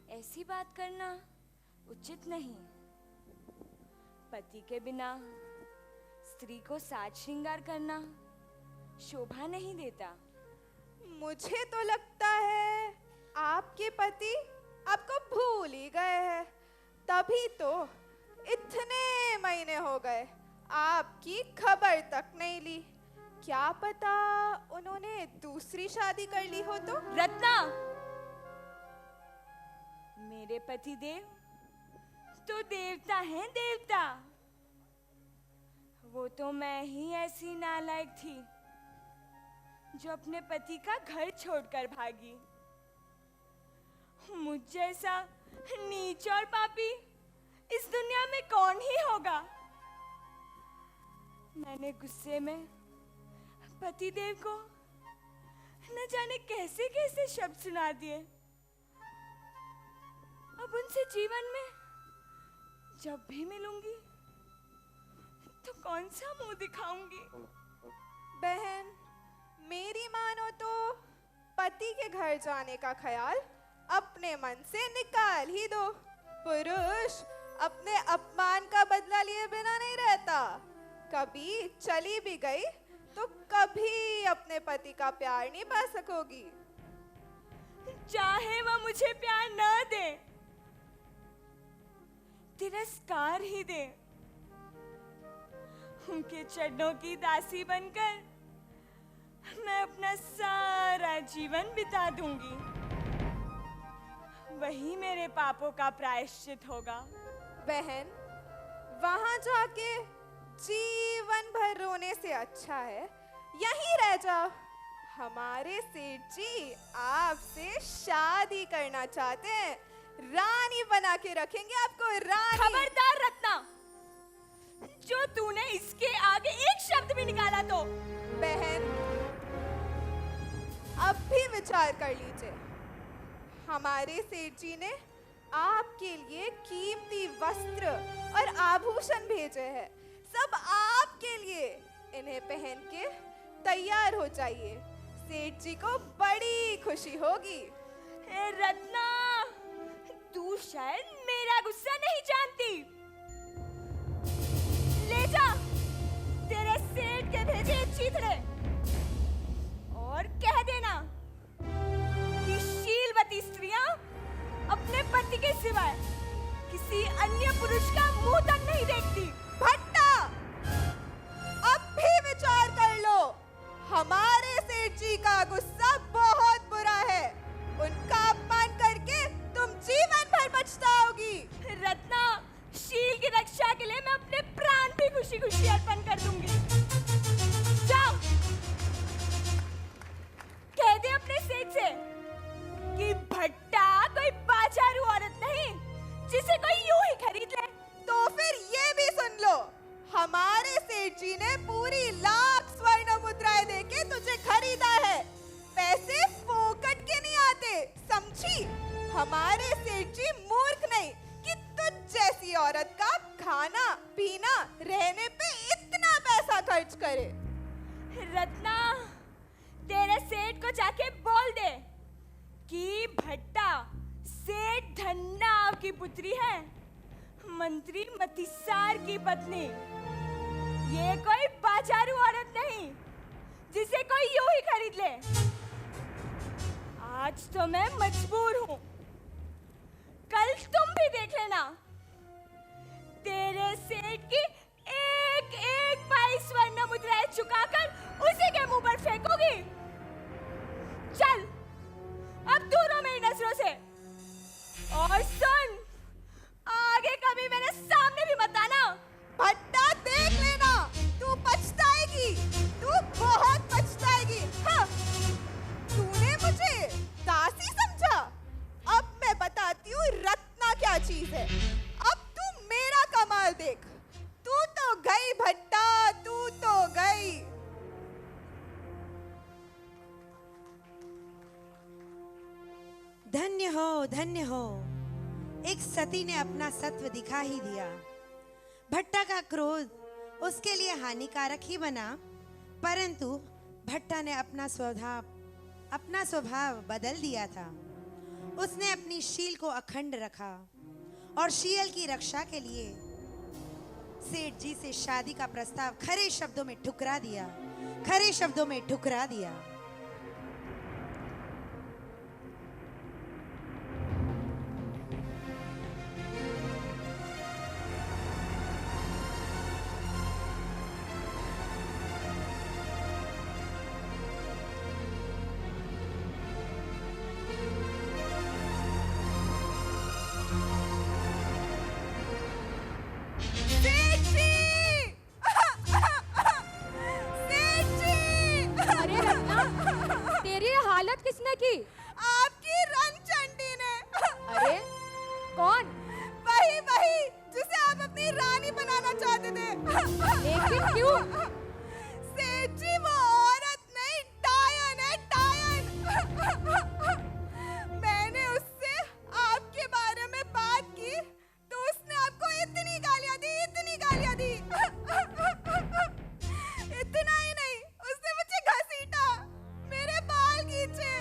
ऐसी बात करना उचित नहीं। पति के बिना स्त्री को साज श्रृंगार करना शोभा नहीं देता। मुझे तो लगता है आपके पति आपको भूल ही गए हैं, तभी तो इतने महीने हो गए आपकी खबर तक नहीं ली। क्या पता उन्होंने दूसरी शादी कर ली हो तो। रत्ना, मेरे पति देव तो देवता हैं, देवता। वो तो मैं ही ऐसी नालायक थी जो अपने पति का घर छोड़कर भागी। मुझ जैसा नीच और पापी इस दुनिया में कौन ही होगा। मैंने गुस्से में पति देव को न जाने कैसे कैसे शब्द सुना दिए। अब उनसे जीवन में जब भी मिलूंगी तो कौन सा मुंह दिखाऊंगी। बहन, मेरी मानो तो पति के घर जाने का ख्याल अपने मन से निकाल ही दो। पुरुष अपने अपमान का बदला लिए बिना नहीं रहता। कभी चली भी गई तो कभी अपने पति का प्यार नहीं पा सकोगी। चाहे वह मुझे प्यार न दे, तिरस्कार ही दे, उनके चरणों की दासी बनकर मैं अपना सारा जीवन बिता दूंगी। वही मेरे पापों का प्रायश्चित होगा। बहन, वहां जाके जीवन भर रोने से अच्छा है यहीं रह जाओ। हमारे सेठ जी आपसे शादी करना चाहते हैं। रानी बना के रखेंगे आपको, रानी। खबरदार रत्ना, जो तूने इसके आगे एक शब्द भी निकाला तो। बहन, अब भी विचार कर लीजिए। हमारे सेठ जी ने आपके लिए कीमती वस्त्र और आभूषण भेजे हैं, सब आपके लिए। इन्हें पहन के तैयार हो जाइए, सेठ जी को बड़ी खुशी होगी। रत्ना, तू शायद मेरा गुस्सा नहीं जानती। ले जा तेरे सेठ के भेजे चीथड़े और कह देना कि शीलवती स्त्रियां अपने पति के सिवाय किसी अन्य पुरुष का मुंह तक नहीं देखती। भट्टा, अब भी विचार कर लो। हमारे सेठ जी का गुस्सा बहुत बुरा है। उनका अपमान करके तुम जीवन भर पछताओगी। रत्ना, शील की रक्षा के लिए मैं अपने प्राण भी खुशी खुशी अर्पण कर दूंगी। जाओ, कह दे अपने सेठ से कि भट्टा कोई बाजारू औरत नहीं जिसे कोई यूं ही खरीद ले। तो फिर ये भी सुन लो, हमारे सेठ जी ने पूरी 1,00,000 स्वर्ण मुद्रा रुपए देके तुझे खरीदा है। पैसे फोकट के नहीं आते, समझी? हमारे सेठ जी मूर्ख नहीं कि तुझ जैसी औरत का खाना पीना रहने पे इतना पैसा खर्च करे। रत्ना, तेरे सेठ को जाके बोल दे कि भट्टा सेठ धन्ना की पुत्री है, मंत्री मतिसार की पत्नी। ये कोई बाजारू औरत नहीं जिसे कोई यूं ही खरीद ले। आज तो मैं मजबूर हूं, कल तुम भी देख लेना। तेरे सेठ की एक एक पाई स्वर्ण मुद्राएं चुकाकर उसी के मुंह पर फेंकोगी। चल अब दूर हो मेरी नजरों से। और सुन, आगे कभी मेरे सामने भी मत आना। भट्टा देख लेना, तू पछताएगी, तू बहुत पछताएगी। हाँ, तूने मुझे दासी समझा, अब मैं बताती हूँ रत्ना क्या चीज है। अब तू मेरा कमाल देख। तू तो गई भट्टा, तू तो गई। धन्य हो, धन्य हो। एक सती ने अपना सत्व दिखा ही दिया। भट्टा का क्रोध उसके लिए हानिकारक ही बना, परंतु भट्टा ने अपना स्वभाव बदल दिया था। उसने अपनी शील को अखंड रखा और शील की रक्षा के लिए सेठ जी से शादी का प्रस्ताव खरे शब्दों में ठुकरा दिया, खरे शब्दों में ठुकरा दिया। किसने की? आपकी रणचंडी ने। अरे कौन? वही जिसे आप अपनी रानी बनाना चाहते थे। लेकिन क्यों? सेठ जी वो औरत नहीं, टायन है, टायन। मैंने उससे आपके बारे में बात की तो उसने आपको इतनी गालियां दी, इतनी गालियां दी। इतना ही नहीं, उसने मुझे घसीटा, मेरे बाल खींचे,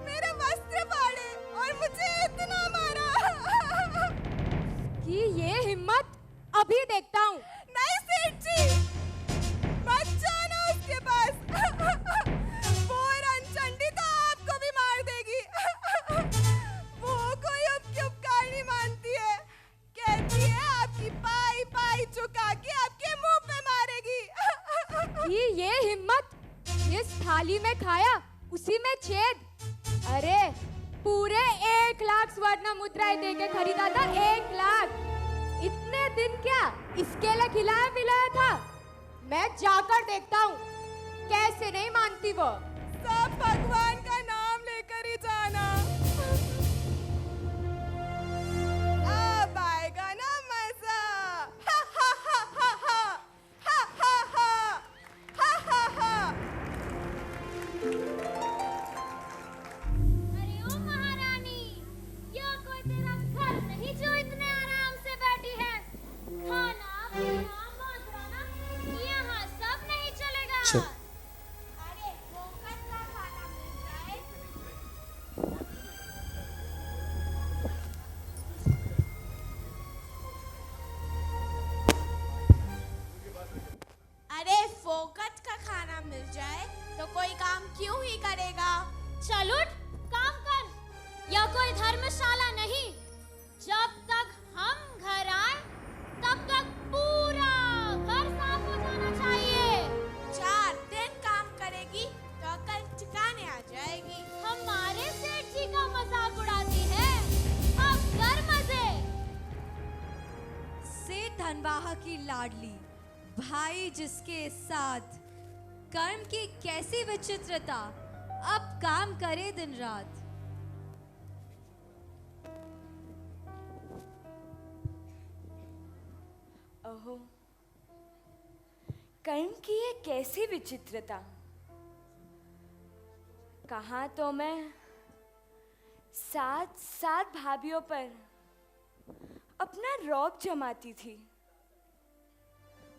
मेरे वस्त्र फाड़े और मुझे इतना मारा कि ये हिम्मत अभी देखता हूँ। नहीं सेठ जी, मत जाना उसके पास। वो रणचंडी तो आपको भी मार देगी। वो कोई उपकार नहीं मानती है, कहती है आपकी पाई पाई चुका के आपके मुंह पे मारेगी। कि ये हिम्मत, जिस थाली में खाया उसी में छेद। अरे पूरे 1 लाख स्वर्ण मुद्राएं देके खरीदा था, 1 लाख। इतने दिन क्या इसके लिए खिलाया पिलाया था? मैं जाकर देखता हूँ कैसे नहीं मानती वो। सब भगवान का नाम लेकर ही जाना। अब आएगा ना मजा। हा हा हा हा हा हा हा हा हा हा। अरे ओ महारानी, यह कोई तेरा घर नहीं जो इतने आराम से बैठी है। खाना पीना मौज यहाँ सब नहीं चलेगा। अरे फोकट का खाना मिल जाए। अरे फोकट का खाना मिल जाए तो कोई काम क्यों ही करेगा? चल उठ, काम कर। यह कोई धर्मशाला नहीं। जब तक हम घर आए तब तक पूरा घर साफ हो जाना चाहिए। 4 दिन काम करेगी तो कल ठिकाने आ जाएगी। हमारे सेठ जी का मजाक उड़ाती है। अब कर मजे। सेठ धनवाहा की लाडली, भाई जिसके साथ कर्म की कैसी विचित्रता, अब काम करे दिन रात। ओहो, कर्म की ये कैसी विचित्रता। कहाँ तो मैं 7 भाभीयों पर अपना रौब जमाती थी,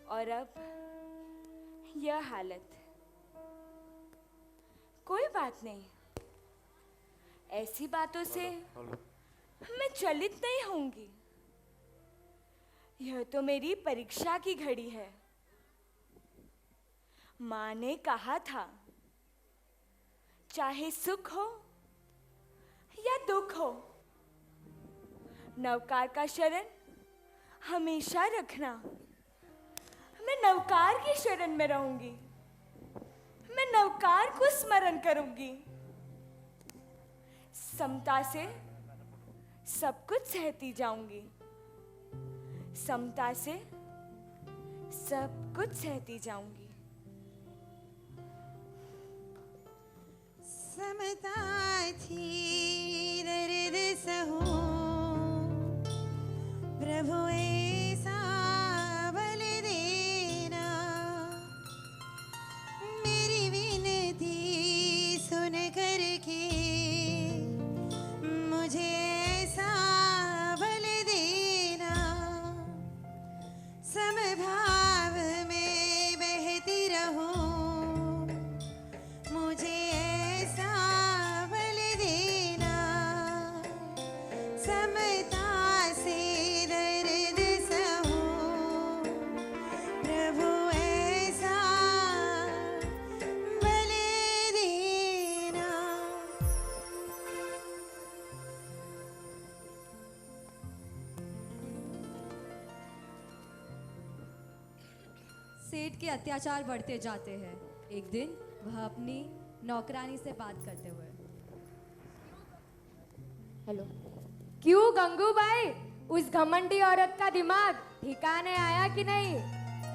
और अब यह हालत। कोई बात नहीं, ऐसी बातों से मैं चलित नहीं होंगी। यह तो मेरी परीक्षा की घड़ी है। माँ ने कहा था, चाहे सुख हो या दुख हो, नवकार का शरण हमेशा रखना। मैं नवकार की शरण में रहूंगी, मैं नवकार को स्मरण करूंगी। समता से सब कुछ सहती जाऊंगी, समता से सब कुछ सहती जाऊंगी। समता थी दर्द सहूं, प्रभु ऐसा बल देना। मेरी विनती सुन करके मुझे ऐसा बल देना। समभाव में बहती रहूं, मुझे ऐसा बल देना। समता से दर्द सहूं, प्रभु ऐसा बल देना। सेठ के अत्याचार बढ़ते जाते हैं। एक दिन वह अपनी नौकरानी से बात करते हुए, हेलो, क्यों गंगूबाई, उस घमंडी औरत का दिमाग ठिकाने आया कि नहीं?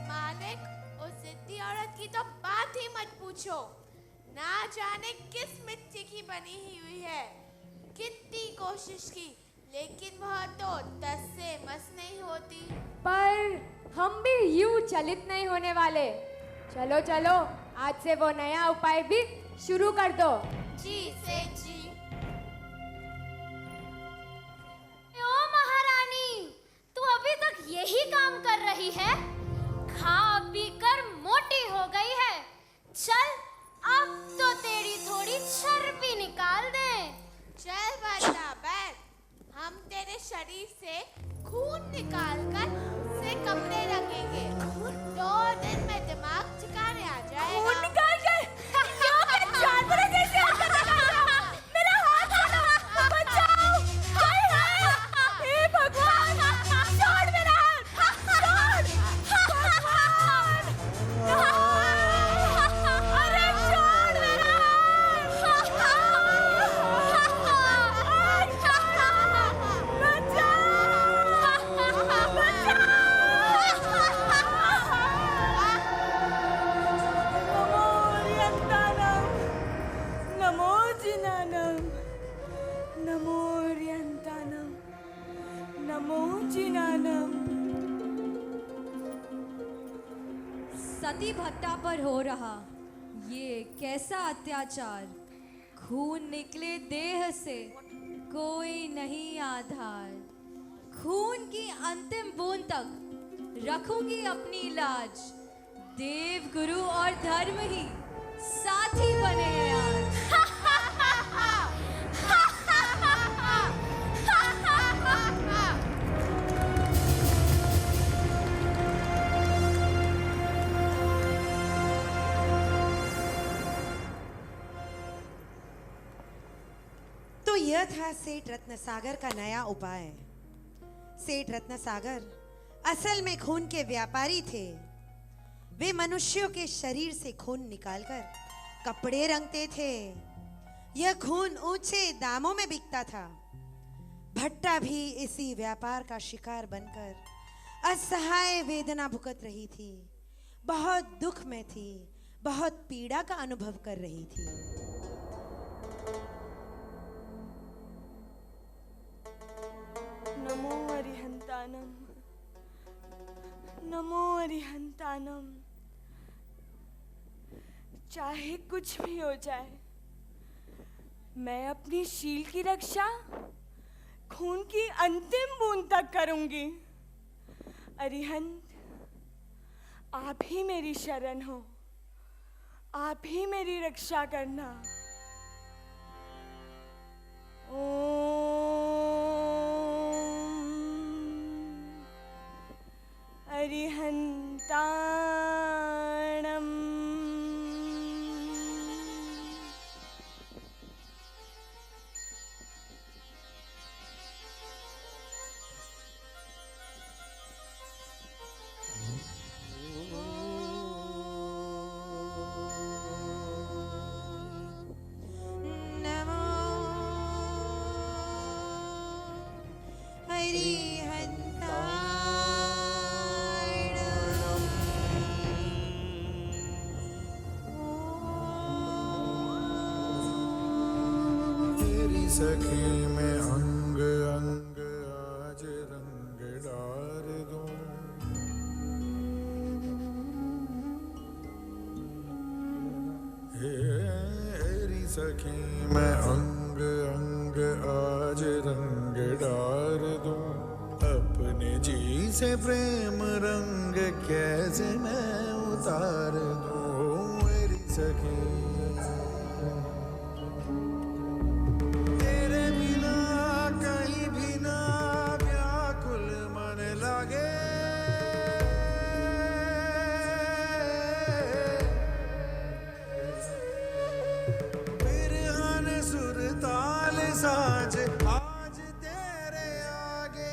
मालिक, उस जिद्दी औरत की तो बात ही मत पूछो। ना जाने किस मिट्टी की बनी हुई है। कितनी कोशिश की, लेकिन वह तो 10 से मस नहीं होती। पर हम भी यूं चलित नहीं होने वाले। चलो चलो, आज से वो नया उपाय भी शुरू कर दो। जी सेठ जी। ओ महारानी, तू अभी तक यही काम कर रही है? खा पी कर मोटी हो गई है। चल, अब तो तेरी थोड़ी चर्बी निकाल दे। चल बच्चा बैठ, हम तेरे शरीर से खून निकाल कर उसे कपड़े रखेंगे। 2 दिन में दिमाग ठिकाने आ जाएगा। खून निकाल कर? जानवरों जैसे हरकतें करते हो। मेरा हाथ हटाओ, बचाओ, कोई है? हे भगवान, छोड़ मेरा हाथ, छोड़, भगवान, अरे छोड़ मेरा नमो जिनानम, नमो रियंतानम, नमो जिनानम। सती भट्टा पर हो रहा ये कैसा अत्याचार। खून निकले देह से कोई नहीं आधार। खून की अंतिम बूंद तक रखूंगी अपनी लाज। देव गुरु और धर्म ही साथी बने हैं आज। तो यह था सेठ रत्नसागर का नया उपाय। सेठ रत्नसागर असल में खून के व्यापारी थे। वे मनुष्यों के शरीर से खून निकालकर कपड़े रंगते थे। यह खून ऊंचे दामों में बिकता था। भट्टा भी इसी व्यापार का शिकार बनकर असहाय वेदना भुगत रही थी। बहुत दुख में थी, बहुत पीड़ा का अनुभव कर रही थी। नमो अरिहंतानम, नमो अरिहंतानम। चाहे कुछ भी हो जाए, मैं अपनी शील की रक्षा खून की अंतिम बूंद तक करूंगी। अरिहंत, आप ही मेरी शरण हो, आप ही मेरी रक्षा करना। अरिहंताणम। सखी में अंग अंग आज रंग डार दूं। हेरी सखी में अंग अंग आज रंग डार दूं। अपने जी से प्रेम रंग कैसे मैं उतार दूं। मेरी सखी साज आज तेरे आगे।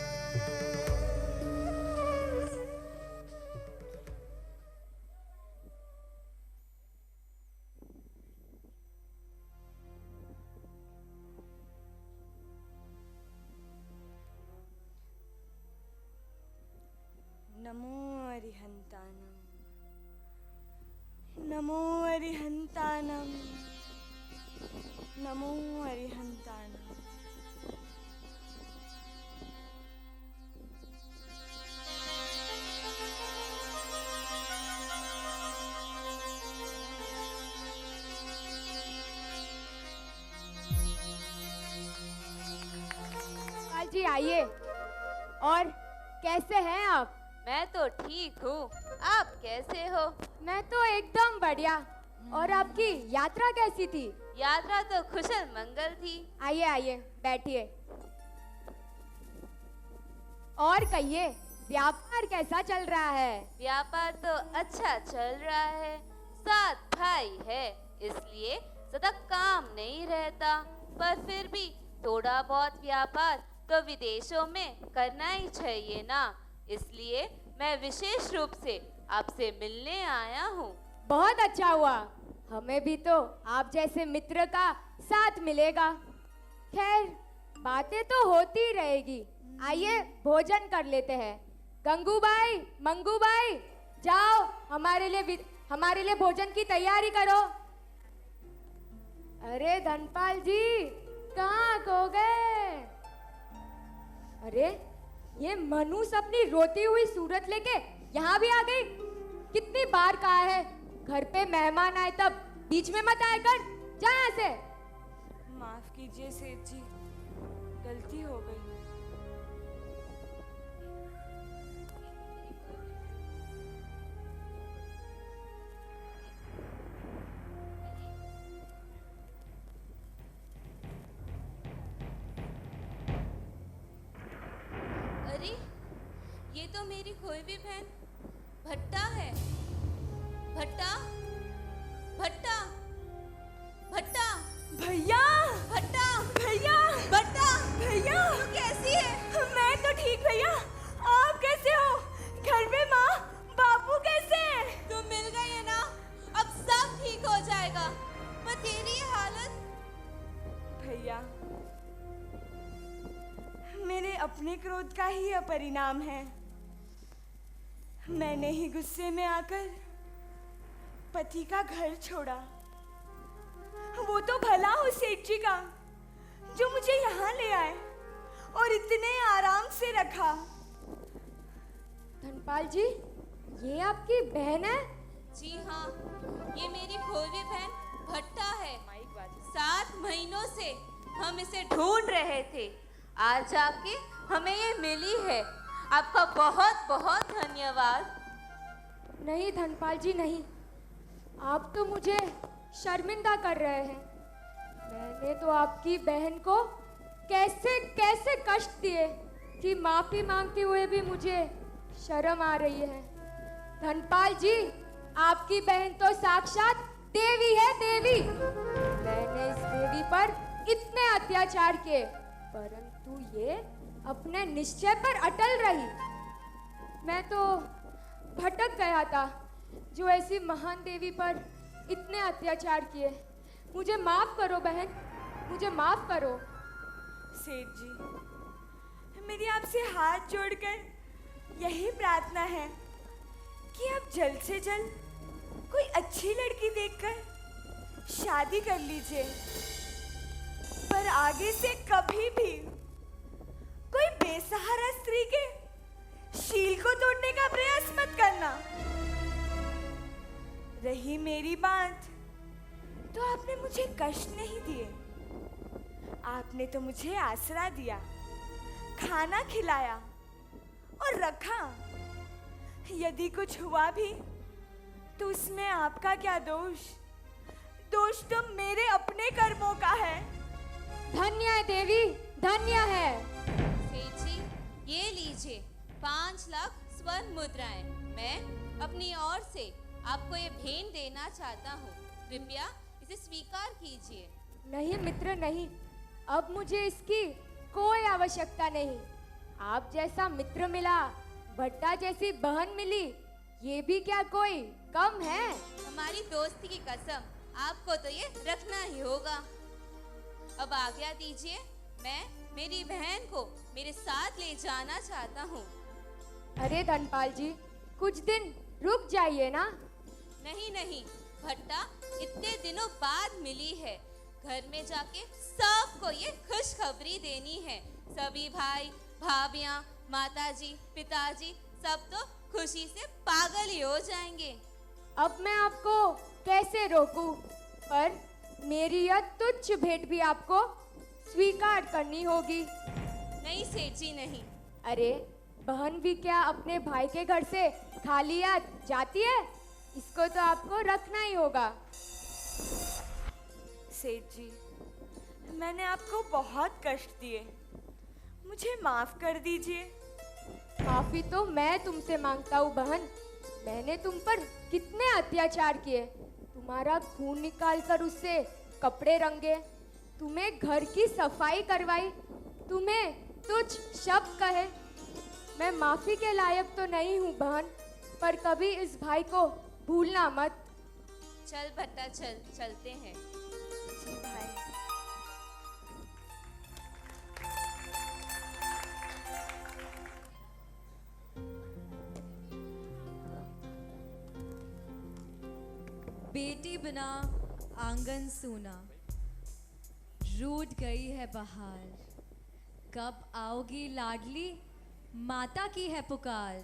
नमो अरिहंतानम, नमो अरिहंतानम, नमो अरिहंतानम। जी आइए। और कैसे हैं आप? मैं तो ठीक हूँ, आप कैसे हो? मैं तो एकदम बढ़िया। और आपकी यात्रा कैसी थी? यात्रा तो कुशल मंगल थी। आइए आइए, बैठिए। और कहिए, व्यापार कैसा चल रहा है? व्यापार तो अच्छा चल रहा है। 7 भाई है, इसलिए ज्यादा काम नहीं रहता, पर फिर भी थोड़ा बहुत व्यापार तो विदेशों में करना ही चाहिए ना। इसलिए मैं विशेष रूप से आपसे मिलने आया हूँ। बहुत अच्छा हुआ, हमें भी तो आप जैसे मित्र का साथ मिलेगा। खैर, बातें तो होती रहेगी। आइए भोजन कर लेते हैं। गंगूबाई, मंगूबाई, जाओ हमारे लिए भोजन की तैयारी करो। अरे धनपाल जी, कहाँ खो गए? अरे ये मनुष्य अपनी रोती हुई सूरत लेके यहाँ भी आ गई। कितनी बार कहा है, घर पे मेहमान आए तब बीच में मत आया कर, जा यहाँ से। माफ कीजिए सेठ जी, गलती हो गई। अरे, ये तो मेरी खोई हुई बहन भट्टा है। भट्टा, भट्टा, भट्टा, भैया, भट्टा, भैया, भट्टा, भैया, तू कैसी है? मैं तो ठीक भैया, आप कैसे हो? घर में माँ बापू कैसे? तुम मिल गई है ना, अब सब ठीक हो जाएगा। पर तेरी हालत? भैया, मेरे अपने क्रोध का ही यह परिणाम है। मैंने ही गुस्से में आकर पति का घर छोड़ा। वो तो भला हो सेठ जी का, जो मुझे यहाँ ले आए और इतने आराम से रखा। धनपाल जी, ये आपकी बहन है? जी हाँ, ये मेरी खोई हुई बहन भट्टा है। 7 महीनों से हम इसे ढूंढ रहे थे। आज आके हमें ये मिली है। आपका बहुत बहुत धन्यवाद। नहीं धनपाल जी नहीं, आप तो मुझे शर्मिंदा कर रहे हैं। मैंने तो आपकी बहन को कैसे कैसे कष्ट दिए कि माफी मांगते हुए भी मुझे शर्म आ रही है। धनपाल जी, आपकी बहन तो साक्षात देवी है, देवी। मैंने इस देवी पर इतने अत्याचार किए, परंतु ये अपने निश्चय पर अटल रही। मैं तो भटक गया था जो ऐसी महान देवी पर इतने अत्याचार किए। मुझे माफ करो बहन, मुझे माफ करो। सेठ जी, मेरी आपसे हाथ जोड़कर यही प्रार्थना है कि आप जल्द से जल्द कोई अच्छी लड़की देखकर शादी कर लीजिए, पर आगे से कभी भी कोई बेसहारा स्त्री के शील को तोड़ने का प्रयास मत करना। रही मेरी बात, तो आपने मुझे कष्ट नहीं दिए, आपने तो मुझे आसरा दिया, खाना खिलाया और रखा। यदि कुछ हुआ भी तो उसमें आपका क्या दोष? दोष तो मेरे अपने कर्मों का है। धन्य है देवी, धन्य है। सेठ जी, ये लीजिए 5 लाख स्वर्ण मुद्राएं। मैं अपनी ओर से आपको ये भेंट देना चाहता हूँ, कृपया इसे स्वीकार कीजिए। नहीं मित्र नहीं, अब मुझे इसकी कोई आवश्यकता नहीं। आप जैसा मित्र मिला, भट्टा जैसी बहन मिली, ये भी क्या कोई कम है? हमारी दोस्ती की कसम, आपको तो ये रखना ही होगा। अब आज्ञा दीजिए, मैं मेरी बहन को मेरे साथ ले जाना चाहता हूँ। अरे धनपाल जी, कुछ दिन रुक जाइए ना। नहीं नहीं, भट्टा इतने दिनों बाद मिली है, घर में जाके सबको ये खुशखबरी देनी है। सभी भाई भाभियाँ, माताजी, पिताजी सब तो खुशी से पागल ही हो जाएंगे। अब मैं आपको कैसे रोकूं? पर मेरी यह तुच्छ भेंट भी आपको स्वीकार करनी होगी। नहीं सेठ जी नहीं। अरे बहन भी क्या अपने भाई के घर से खाली हाथ जाती है? इसको तो आपको रखना ही होगा। सेठ जी, मैंने आपको बहुत कष्ट दिए, मुझे माफ कर दीजिए। माफी तो मैं तुमसे मांगता हूँ बहन। मैंने तुम पर कितने अत्याचार किए, तुम्हारा खून निकाल कर उससे कपड़े रंगे, तुम्हें घर की सफाई करवाई, तुम्हें तुच्छ शब्द कहे। मैं माफी के लायक तो नहीं हूँ बहन, पर कभी इस भाई को भूलना मत। चल भट्टा चल, चलते हैं। जी भाई। बेटी बिना आंगन सूना, रूठ गई है बहार, कब आओगी लाडली, माता की है पुकार।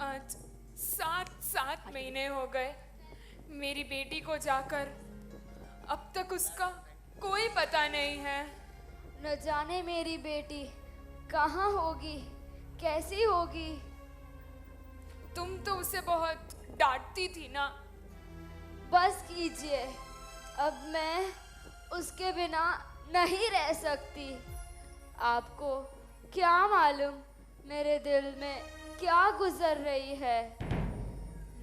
आज 7 महीने हो गए मेरी बेटी को जाकर, अब तक उसका कोई पता नहीं है। न जाने मेरी बेटी कहाँ होगी, कैसी होगी। तुम तो उसे बहुत डांटती थी ना। बस कीजिए, अब मैं उसके बिना नहीं रह सकती। आपको क्या मालूम मेरे दिल में क्या गुजर रही है।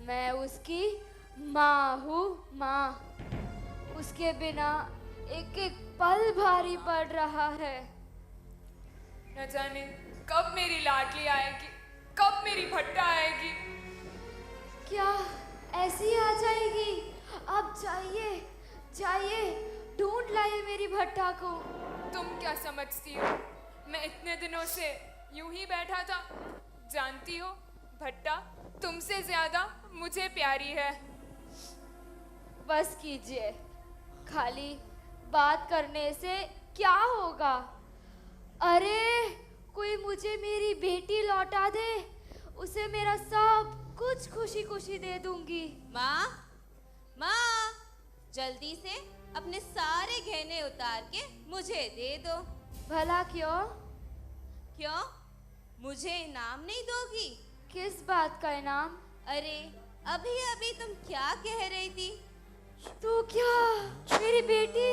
मैं उसकी माँ हूँ, माँ। उसके बिना एक एक पल भारी पड़ रहा है। न जाने कब मेरी लाडली आएगी, कब मेरी भट्टा आएगी। क्या ऐसी आ जाएगी? अब जाइए, जाइए, ढूंढ लाइए मेरी भट्टा को। तुम क्या समझती हो, मैं इतने दिनों से यूं ही बैठा था। जानती हो, भट्टा तुमसे ज्यादा मुझे प्यारी है। बस कीजिए, खाली बात करने से क्या होगा। अरे कोई मुझे मेरी बेटी लौटा दे, उसे मेरा सब कुछ खुशी खुशी दे दूंगी। माँ, माँ, जल्दी से अपने सारे गहने उतार के मुझे दे दो। भला क्यों? क्यों? मुझे इनाम नहीं दोगी? किस बात का इनाम? अरे अभी अभी तुम क्या कह रही थी? तू क्या मेरी बेटी?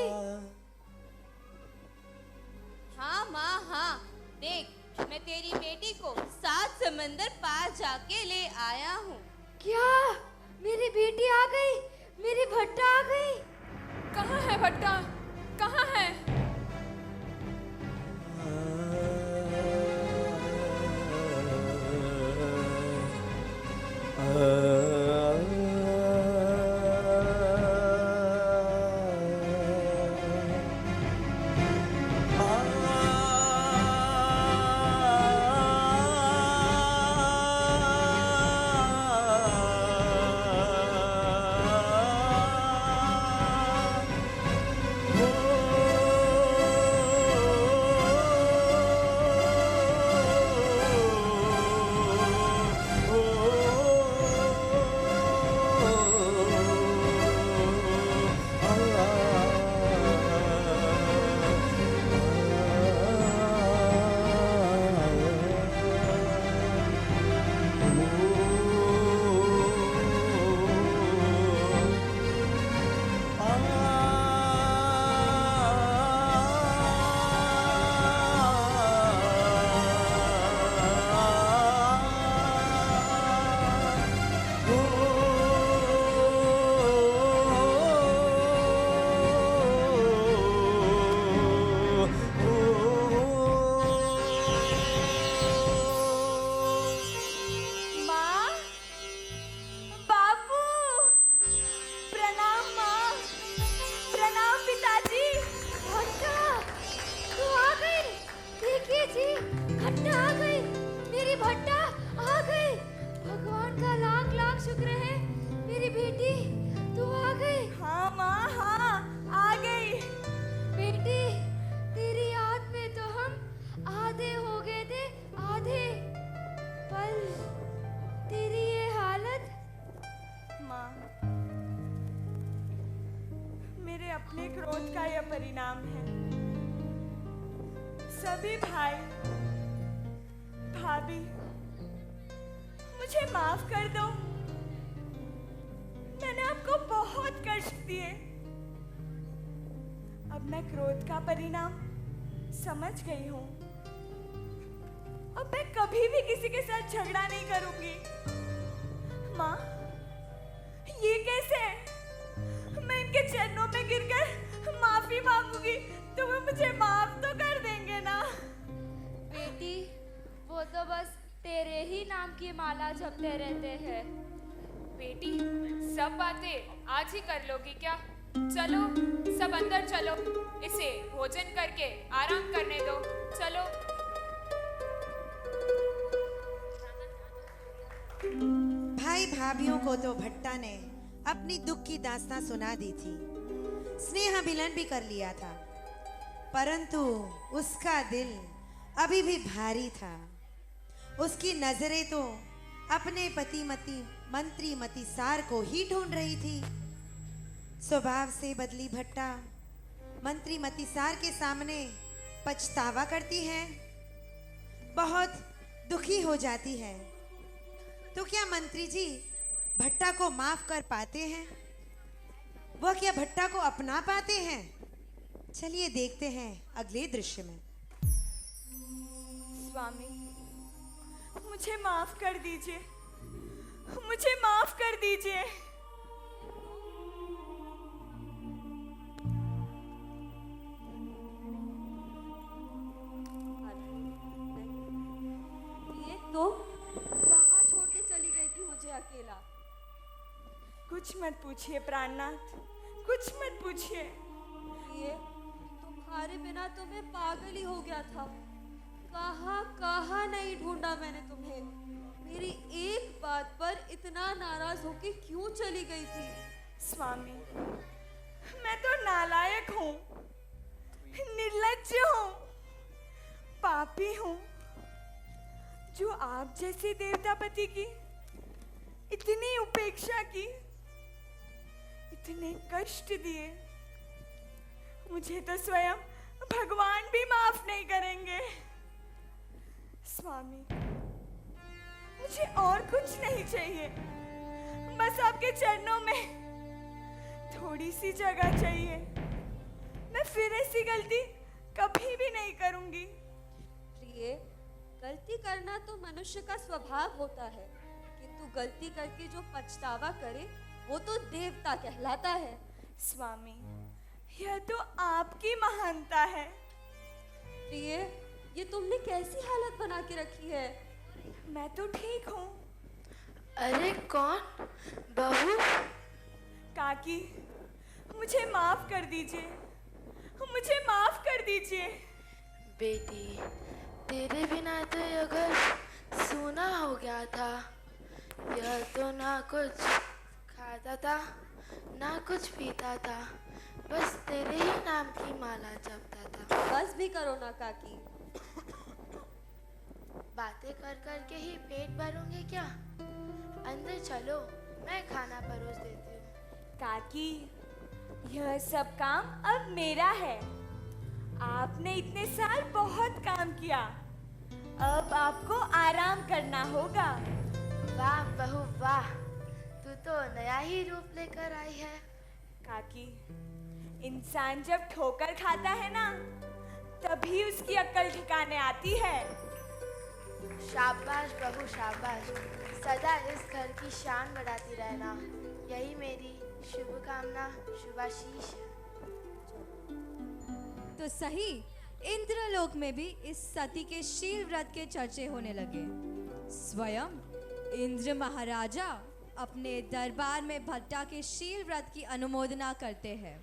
हाँ माँ हाँ, देख मैं तेरी बेटी को 7 समंदर पार जाके ले आया हूँ। क्या मेरी बेटी आ गई? मेरी भट्टा आ गई? कहाँ है भट्टा? कहाँ है? अपने क्रोध का यह परिणाम है। सभी भाई भाभी मुझे माफ कर दो, मैंने आपको बहुत कष्ट दिए। अब मैं क्रोध का परिणाम समझ गई हूँ। अब मैं कभी भी किसी के साथ झगड़ा नहीं करूंगी। माँ, ये कैसे? मैं इनके चरणों में गिरकर माफी मांगूंगी तो वो मुझे माफ तो कर देंगे ना? बेटी, वो तो बस तेरे ही नाम की माला जपते रहते हैं। बेटी, सब बातें आज ही कर लोगी क्या? चलो सब अंदर चलो, इसे भोजन करके आराम करने दो। चलो। भाई भाभीयों को तो भट्टा ने अपनी दुख की दास्तां सुना दी थी, स्नेह मिलन भी कर लिया था, परंतु उसका दिल अभी भी भारी था। उसकी नजरें तो अपने पति मंत्री मतिसार को ही ढूंढ रही थी। स्वभाव से बदली भट्टा मंत्री मतिसार के सामने पछतावा करती है, बहुत दुखी हो जाती है। तो क्या मंत्री जी भट्टा को माफ कर पाते हैं? वह क्या भट्टा को अपना पाते हैं? चलिए देखते हैं अगले दृश्य में। स्वामी, मुझे माफ कर दीजिए, मुझे माफ कर दीजिए। ये तो कहाँ छोड़ के चली गई थी मुझे अकेला? कुछ मत पूछिए प्राणनाथ, कुछ मत पूछिए। ये तुम्हारे बिना तो मैं पागल ही हो गया था। कहाँ कहाँ नहीं ढूंढा मैंने तुम्हें। मेरी एक बात पर इतना नाराज होके क्यों चली गई थी? स्वामी, मैं तो नालायक हूँ, निर्लज्ज हूँ, पापी हूँ, जो आप जैसे देवतापति की इतनी उपेक्षा की, इतने कष्ट दिए, मुझे तो स्वयं भगवान भी माफ नहीं करेंगे। स्वामी, मुझे और कुछ नहीं चाहिए, बस आपके चरणों में थोड़ी सी जगह चाहिए। मैं फिर ऐसी गलती कभी भी नहीं करूंगी। प्रिय, गलती करना तो मनुष्य का स्वभाव होता है, किंतु गलती करके जो पछतावा करे वो तो देवता कहलाता है। स्वामी, यह तो आपकी महानता है। प्रिय, ये तुमने कैसी हालत बना के रखी है? मैं तो ठीक हूँ। अरे कौन? बहू? काकी, मुझे माफ कर दीजिए, मुझे माफ कर दीजिए। बेटी, तेरे बिना तो यह घर सूना हो गया था। यह तो ना कुछ खाता था ना कुछ पीता था, बस तेरे ही नाम की माला जपता था। बस भी करो ना काकी। बातें कर कर के ही पेट भरोगे क्या? अंदर चलो, मैं खाना परोस देती हूँ। काकी, यह सब काम अब मेरा है। आपने इतने साल बहुत काम किया, अब आपको आराम करना होगा। वाह बहू वाह, तू तो नया ही रूप लेकर आई है। काकी, इंसान जब ठोकर खाता है ना, तभी उसकी अक्ल ठिकाने आती है। शाबाश बहू शाबाश, सदा इस घर की शान बढ़ाती रहना, यही मेरी शुभकामना शुभाशीष है। तो सही, इंद्रलोक में भी इस सती के शील व्रत के चर्चे होने लगे। स्वयं इंद्र महाराजा अपने दरबार में भट्टा के शील व्रत की अनुमोदना करते हैं।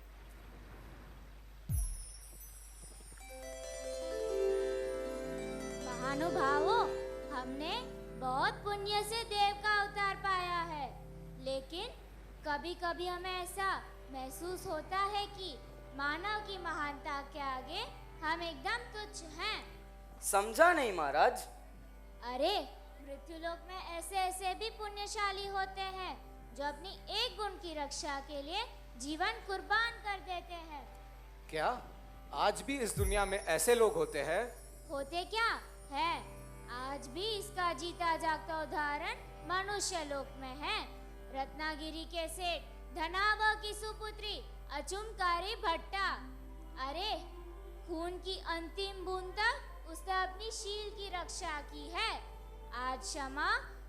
महानुभावों, हमने बहुत पुण्य से देव का अवतार पाया है, लेकिन कभी कभी हमें ऐसा महसूस होता है कि मानव की महानता के आगे हम एकदम तुच्छ हैं। समझा नहीं महाराज। अरे, मृत्युलोक में ऐसे ऐसे भी पुण्यशाली होते हैं जो अपनी एक गुण की रक्षा के लिए जीवन कुर्बान कर देते हैं। क्या आज भी इस दुनिया में ऐसे लोग होते हैं? होते क्या है, आज भी इसका जीता जागता उदाहरण मनुष्य लोक में है। रत्नागिरी के सेठ धनावा की सुपुत्री अचुमकारी भट्टा, अरे खून की अंतिम बूंद तक उसने अपनी शील की रक्षा की है। आज क्षमा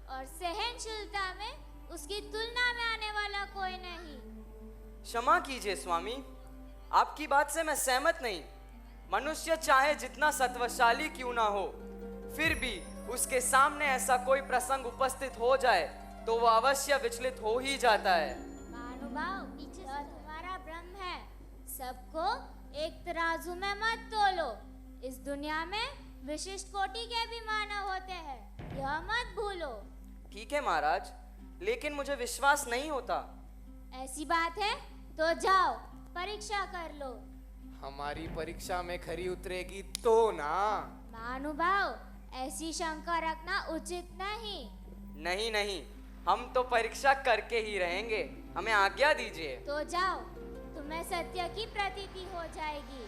और सहनशीलता में उसकी तुलना में आने वाला कोई नहीं। क्षमा कीजिए स्वामी, आपकी बात से मैं सहमत नहीं। मनुष्य चाहे जितना सत्वशाली क्यों ना हो, फिर भी उसके सामने ऐसा कोई प्रसंग उपस्थित हो जाए तो वो अवश्य विचलित हो ही जाता है। महानुभाव, यह तुम्हारा भ्रम है। सबको एक तराजू में मत तोलो। इस दुनिया में विशिष्ट कोटि के भी मानव होते हैं, यह मत भूलो। ठीक है महाराज, लेकिन मुझे विश्वास नहीं होता। ऐसी बात है तो जाओ परीक्षा कर लो। हमारी परीक्षा में खरी उतरेगी तो ना। महानुभाव, ऐसी शंका रखना उचित नहीं। नहीं नहीं, हम तो परीक्षा करके ही रहेंगे, हमें आज्ञा दीजिए। तो जाओ, तुम्हें सत्य की प्रतीति हो जाएगी।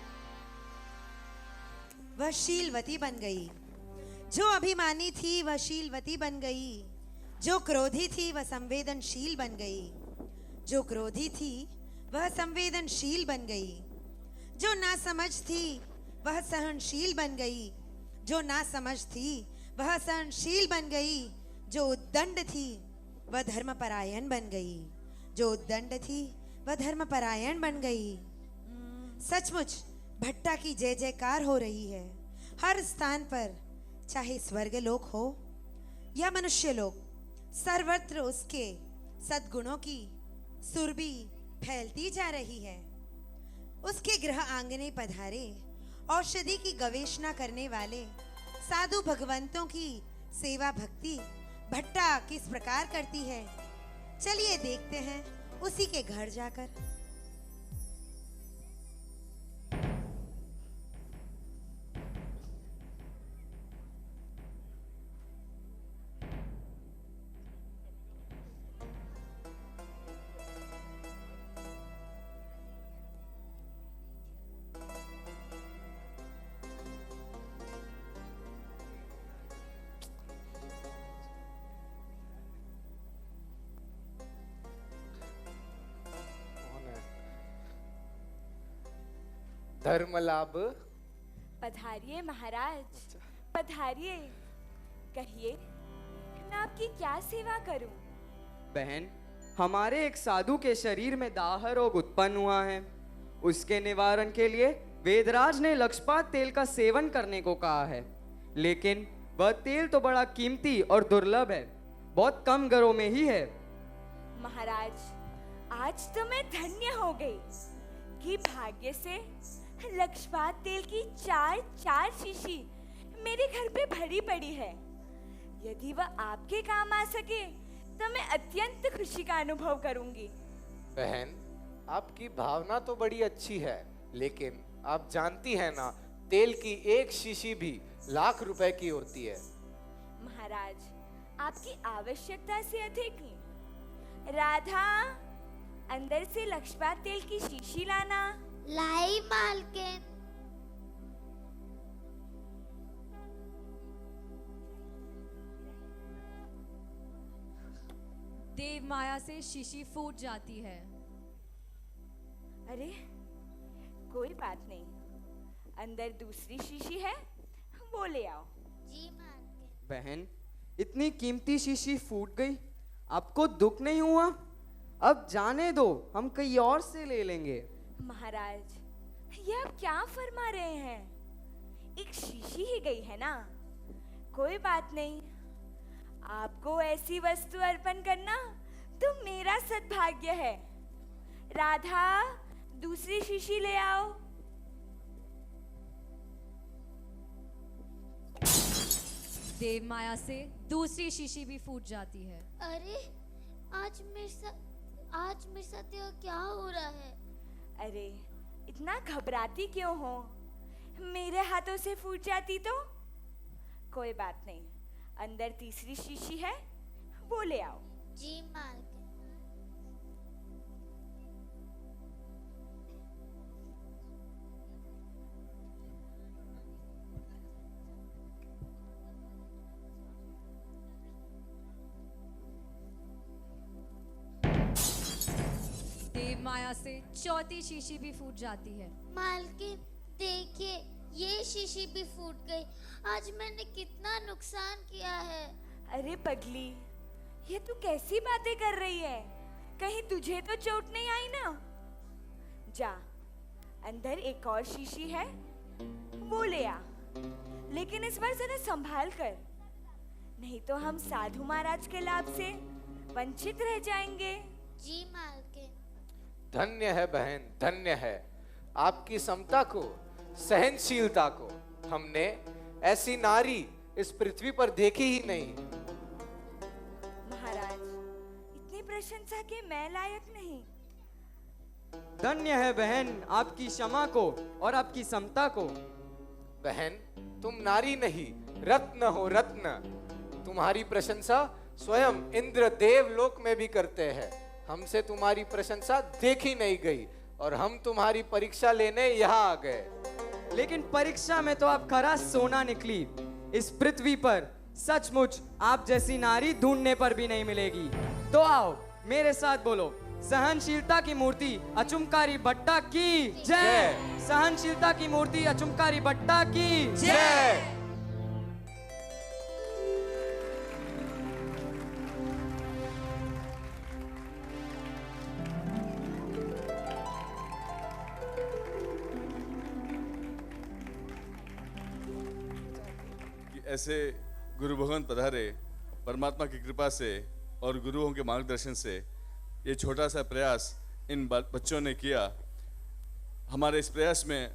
वह शीलवती बन गई। जो अभिमानी थी वह शीलवती बन गई। जो क्रोधी थी वह संवेदनशील बन गई। जो क्रोधी थी वह संवेदनशील बन गई। जो नासमझ थी वह सहनशील बन गई। जो नासमझ थी वह सहनशील बन गई। जो उद्दंड थी वह धर्मपरायण बन गई। जो उद्दंड थी वह धर्मपरायण बन गई। सचमुच भट्टा की जय जयकार हो रही है हर स्थान पर, चाहे स्वर्गलोक हो या मनुष्य लोक, सर्वत्र उसके सद्गुणों की सुरभि फैलती जा रही है। उसके गृह आंगने पधारे औषधि की गवेषणा करने वाले साधु भगवंतों की सेवा भक्ति भट्टा किस प्रकार करती है, चलिए देखते हैं उसी के घर जाकर। धर्म लाभ। पधारिए महाराज, पधारिए। कहिए, मैं आपकी क्या सेवा करूं? बहन, हमारे एक साधु के शरीर में दाह रोग उत्पन्न हुआ है। उसके निवारण के लिए वेदराज ने लक्षपात तेल का सेवन करने को कहा है, लेकिन वह तेल तो बड़ा कीमती और दुर्लभ है, बहुत कम घरों में ही है। महाराज, आज तो मैं धन्य हो गई कि भाग्य से लक्षपात तेल की चार शीशी मेरे घर पे भरी पड़ी है। यदि वह आपके काम आ सके तो मैं अत्यंत खुशी का अनुभव करूंगी। बहन, आपकी भावना तो बड़ी अच्छी है, लेकिन आप जानती हैं ना, तेल की एक शीशी भी लाख रुपए की होती है। महाराज, आपकी आवश्यकता से अधिक ही। राधा, अंदर से लक्षपात तेल की शीशी लाना। लाई मालकिन। देव माया से शीशी फूट जाती है। अरे कोई बात नहीं, अंदर दूसरी शीशी है, वो ले आओ। जी मालकिन। बहन, इतनी कीमती शीशी फूट गई, आपको दुख नहीं हुआ? अब जाने दो, हम कहीं और से ले लेंगे। महाराज, ये आप क्या फरमा रहे हैं? एक शीशी ही गई है ना, कोई बात नहीं। आपको ऐसी वस्तु अर्पण करना तो मेरा सद्भाग्य है। राधा, दूसरी शीशी ले आओ। देव माया से दूसरी शीशी भी फूट जाती है। अरे आज मेरे साथ यह क्या हो रहा है? अरे इतना घबराती क्यों हो? मेरे हाथों से फूट जाती तो? कोई बात नहीं, अंदर तीसरी शीशी है, वो ले आओ। जी मालकिन। देव माया से चौथी शीशी भी फूट जाती है। मालकिन देखिए, ये शीशी भी फूट गई। आज मैंने कितना नुकसान किया है। अरे पगली, ये तू कैसी बातें कर रही है? कहीं तुझे तो चोट नहीं आई ना? जा, अंदर एक और शीशी है, वो ले आ। लेकिन इस बार जरा संभाल कर, नहीं तो हम साधु महाराज के लाभ से वंचित रह जाएंगे। जी मालकिन। धन्य है बहन, धन्य है। आपकी समता को, सहनशीलता को हमने ऐसी नारी इस पृथ्वी पर देखी ही नहीं। महाराज, इतनी प्रशंसा के मैं लायक नहीं। धन्य है बहन आपकी क्षमा को और आपकी समता को। बहन, तुम नारी नहीं, रत्न हो, रत्न। तुम्हारी प्रशंसा स्वयं इंद्र देव लोक में भी करते हैं। हमसे तुम्हारी प्रशंसा देखी नहीं गई और हम तुम्हारी परीक्षा लेने यहाँ आ गए। लेकिन परीक्षा में तो आप खरा सोना निकली। इस पृथ्वी पर सचमुच आप जैसी नारी ढूंढने पर भी नहीं मिलेगी। तो आओ मेरे साथ बोलो, सहनशीलता की मूर्ति अचुमकारी भट्टा की जय। सहनशीलता की मूर्ति अचुमकारी भट्टा की जय। ऐसे गुरु भगवान पधारे, परमात्मा की कृपा से और गुरुओं के मार्गदर्शन से ये छोटा सा प्रयास इन बच्चों ने किया। हमारे इस प्रयास में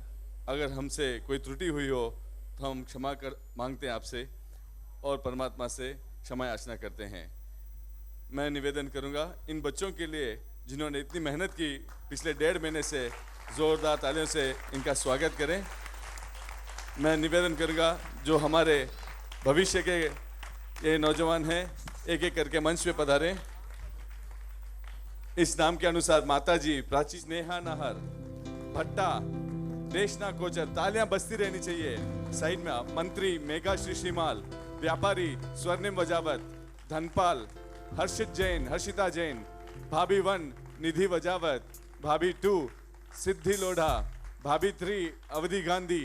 अगर हमसे कोई त्रुटि हुई हो तो हम क्षमा कर मांगते हैं आपसे और परमात्मा से क्षमा याचना करते हैं। मैं निवेदन करूंगा इन बच्चों के लिए जिन्होंने इतनी मेहनत की, पिछले 1.5 महीने से जोरदार तालियों से इनका स्वागत करें। मैं निवेदन करूंगा जो हमारे भविष्य के ये नौजवान हैं, एक एक करके मंच पे पधारें। इस नाम के अनुसार माताजी प्राची स्नेहा नाहर भट्टा, देशना कोचर, तालियां बजती रहनी चाहिए। साइड में आप मंत्री मेघा श्रीमाल, व्यापारी स्वर्णिम वजावत, धनपाल हर्षित जैन, हर्षिता जैन, भाभी 1 निधि वजावत, भाभी 2 सिद्धि लोढ़ा, भाभी 3 अवधि गांधी,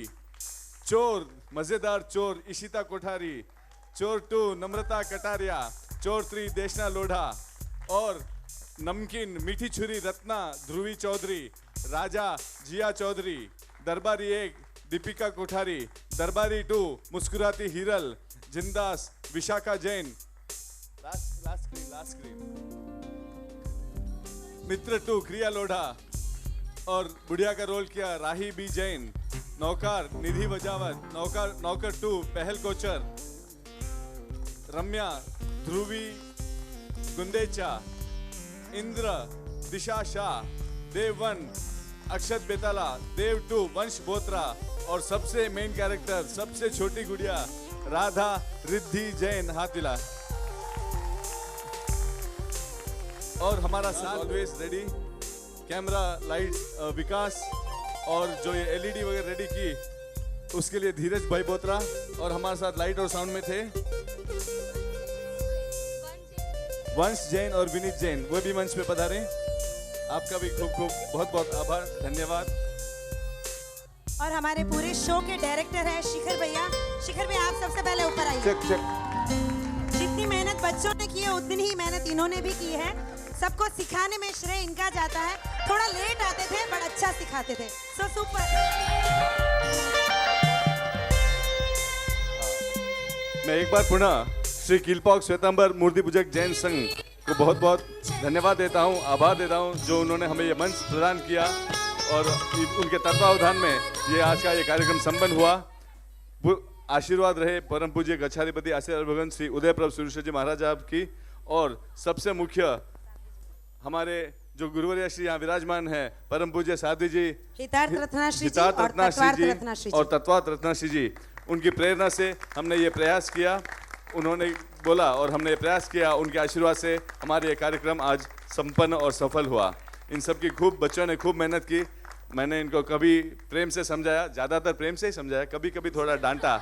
चोर मजेदार चोर इशिता कोठारी, चोर 2 नम्रता कटारिया, चोर 3 देशना लोढ़ा और नमकीन मीठी छुरी रत्ना ध्रुवी चौधरी, राजा जिया चौधरी, दरबारी 1 दीपिका कोठारी, दरबारी 2 मुस्कुराती हिरल, जिंदास विशाखा जैन, लास्ट स्क्रीन, मित्र 2 क्रिया लोढ़ा और बुढ़िया का रोल किया राही बी जैन, नौकर निधि वजावत, नौकर 2 पहल कोचर, रम्या ध्रुवी गुंदेचा, इंद्र दिशा शाह, देव 1 अक्षत बेताला, देव 2 वंश बोत्रा और सबसे मेन कैरेक्टर सबसे छोटी गुड़िया राधा रिद्धि जैन हाथिला। और हमारा साथ ऑलवेज रेडी, कैमरा लाइट्स विकास और जो ये एलईडी वगैरह रेडी की उसके लिए धीरज भाई बोत्रा और हमारे साथ लाइट और साउंड में थे वंश जैन और विनीत जैन, वो भी मंच पे पधारे। आपका भी खूब खूब बहुत बहुत आभार, धन्यवाद। और हमारे पूरे शो के डायरेक्टर है शिखर भैया। शिखर भैया आप सबसे पहले ऊपर आइए। जितनी मेहनत बच्चों ने की है उतनी ही मेहनत इन्होंने भी की है। सबको सिखाने में श्रेय इनका जाता है। थोड़ा लेट आते थे बट अच्छा सिखाते थे। So super. मैं एक बार पुनः श्री किलपॉक श्वेतांबर मूर्ति पूजक जैन संघ को बहुत बहुत धन्यवाद देता हूँ, आभार देता हूँ जो उन्होंने हमें ये मंच प्रदान किया और उनके तत्वावधान में ये आज का ये कार्यक्रम संपन्न हुआ। आशीर्वाद रहे परम पूज्य गच्छाधिपति आचार्य भगवान श्री उदय प्रभ सुरेश्वर जी महाराज आपकी। और सबसे मुख्य हमारे जो गुरुवर्य श्री यहाँ विराजमान है परम पूज्य साध्वी जी, हितार्थ रत्नाश्री जी और तत्वार्थ रत्नाश्री जी, उनकी प्रेरणा से हमने ये प्रयास किया। उन्होंने बोला और हमने ये प्रयास किया, उनके आशीर्वाद से हमारे ये कार्यक्रम आज संपन्न और सफल हुआ। इन सब की खूब बच्चों ने खूब मेहनत की। मैंने इनको कभी प्रेम से समझाया, ज़्यादातर प्रेम से ही समझाया, कभी कभी थोड़ा डांटा,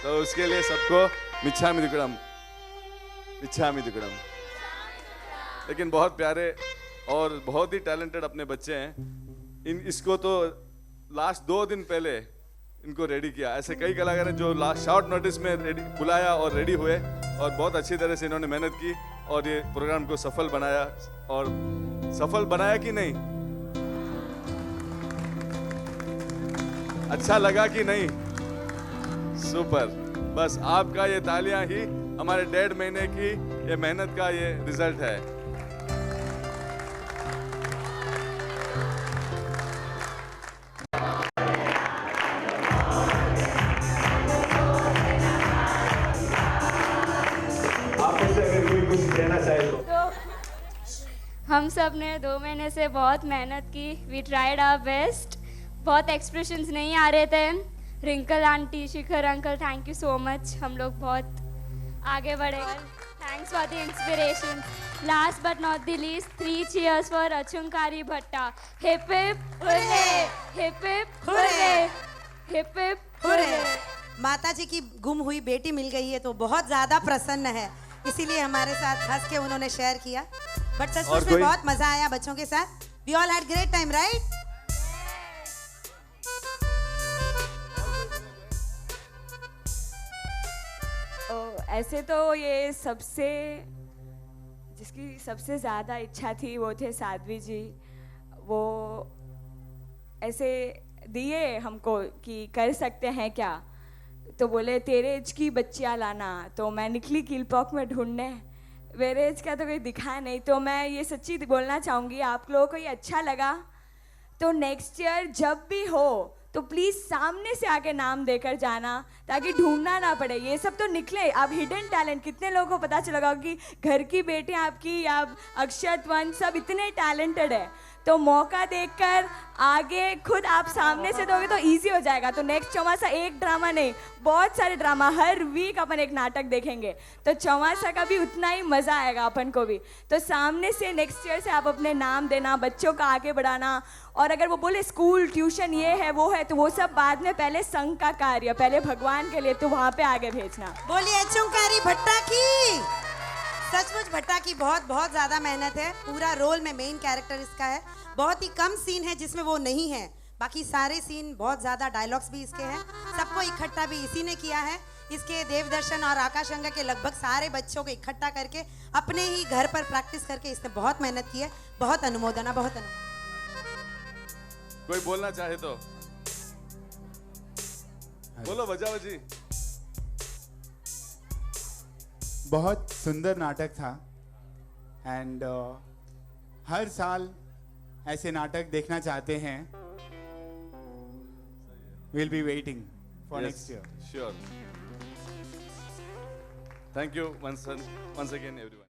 तो उसके लिए सबको मिच्छामि दुक्कडम, मिच्छामि दुक्कडम। लेकिन बहुत प्यारे और बहुत ही टैलेंटेड अपने बच्चे हैं। इसको तो लास्ट 2 दिन पहले इनको रेडी किया। ऐसे कई कलाकार हैं जो लास्ट शॉर्ट नोटिस में रेडी बुलाया और रेडी हुए और बहुत अच्छी तरह से इन्होंने मेहनत की और ये प्रोग्राम को सफल बनाया। और सफल बनाया कि नहीं, अच्छा लगा कि नहीं? सुपर। बस आपका ये तालियां ही हमारे 1.5 महीने की ये मेहनत का ये रिजल्ट है। हम सब ने 2 महीने से बहुत मेहनत की। We tried our best. बहुत एक्सप्रेशंस नहीं आ रहे थे। Rinkal aunty, Shikhar uncle, thank you so much. हम लोग बहुत आगे बढ़े। Thanks for the inspiration. Last but not the least, 3 cheers for Achunkari Bhatta. Hip hip hurray, hip hip hurray, hip hip hurray. माता जी की गुम हुई बेटी मिल गई है तो बहुत ज्यादा प्रसन्न है, इसीलिए हमारे साथ हंस के उन्होंने शेयर किया। बट सचमुच में बहुत मजा आया बच्चों के साथ। We all had great time, right? ऐसे तो ये सबसे जिसकी सबसे ज़्यादा इच्छा थी वो थे साध्वी जी। वो ऐसे दिए हमको कि कर सकते हैं क्या, तो बोले तेरे एज की बच्चियाँ लाना। तो मैं निकली किलपॉक में ढूंढने, मेरे एज का तो कोई दिखा नहीं। तो मैं ये सच्ची बोलना चाहूँगी, आप लोगों को ये अच्छा लगा तो नेक्स्ट ईयर जब भी हो तो प्लीज़ सामने से आके नाम देकर जाना ताकि ढूंढना ना पड़े। ये सब तो निकले। अब हिडन टैलेंट कितने लोगों को पता चलेगा कि घर की बेटियाँ आपकी या अक्षत वंश सब इतने टैलेंटेड है। तो मौका देखकर आगे खुद आप सामने से दोगे तो इजी हो जाएगा। तो नेक्स्ट चौमासा एक ड्रामा नहीं, बहुत सारे ड्रामा, हर वीक अपन एक नाटक देखेंगे। तो चौमासा का भी उतना ही मज़ा आएगा अपन को भी। तो सामने से नेक्स्ट ईयर से आप अपने नाम देना, बच्चों का आगे बढ़ाना। और अगर वो बोले स्कूल ट्यूशन ये है वो है तो वो सब बाद में, पहले संघ का कार्य, पहले भगवान के लिए, तो वहाँ पे आगे भेजना। बोलिए चुंकारी भट्टा की। सचमुच भट्टा की बहुत बहुत ज्यादा मेहनत है। पूरा रोल में मेन कैरेक्टर इसका है। बहुत ही कम सीन है जिसमें वो नहीं है, बाकी सारे सीन बहुत ज़्यादा डायलॉग्स भी इसके हैं, सबको इकट्ठा भी इसी ने किया है। इसके देवदर्शन और आकाशगंगा के लगभग सारे बच्चों को इकट्ठा करके अपने ही घर पर प्रैक्टिस करके इसने बहुत मेहनत की है। बहुत अनुमोदना, बहुत अनुमोदना। कोई बोलना चाहे तो बोलो, बजाओ जी। बहुत सुंदर नाटक था एंड हर साल ऐसे नाटक देखना चाहते हैं। We'll be waiting for next year. Sure. Thank you once again, everyone.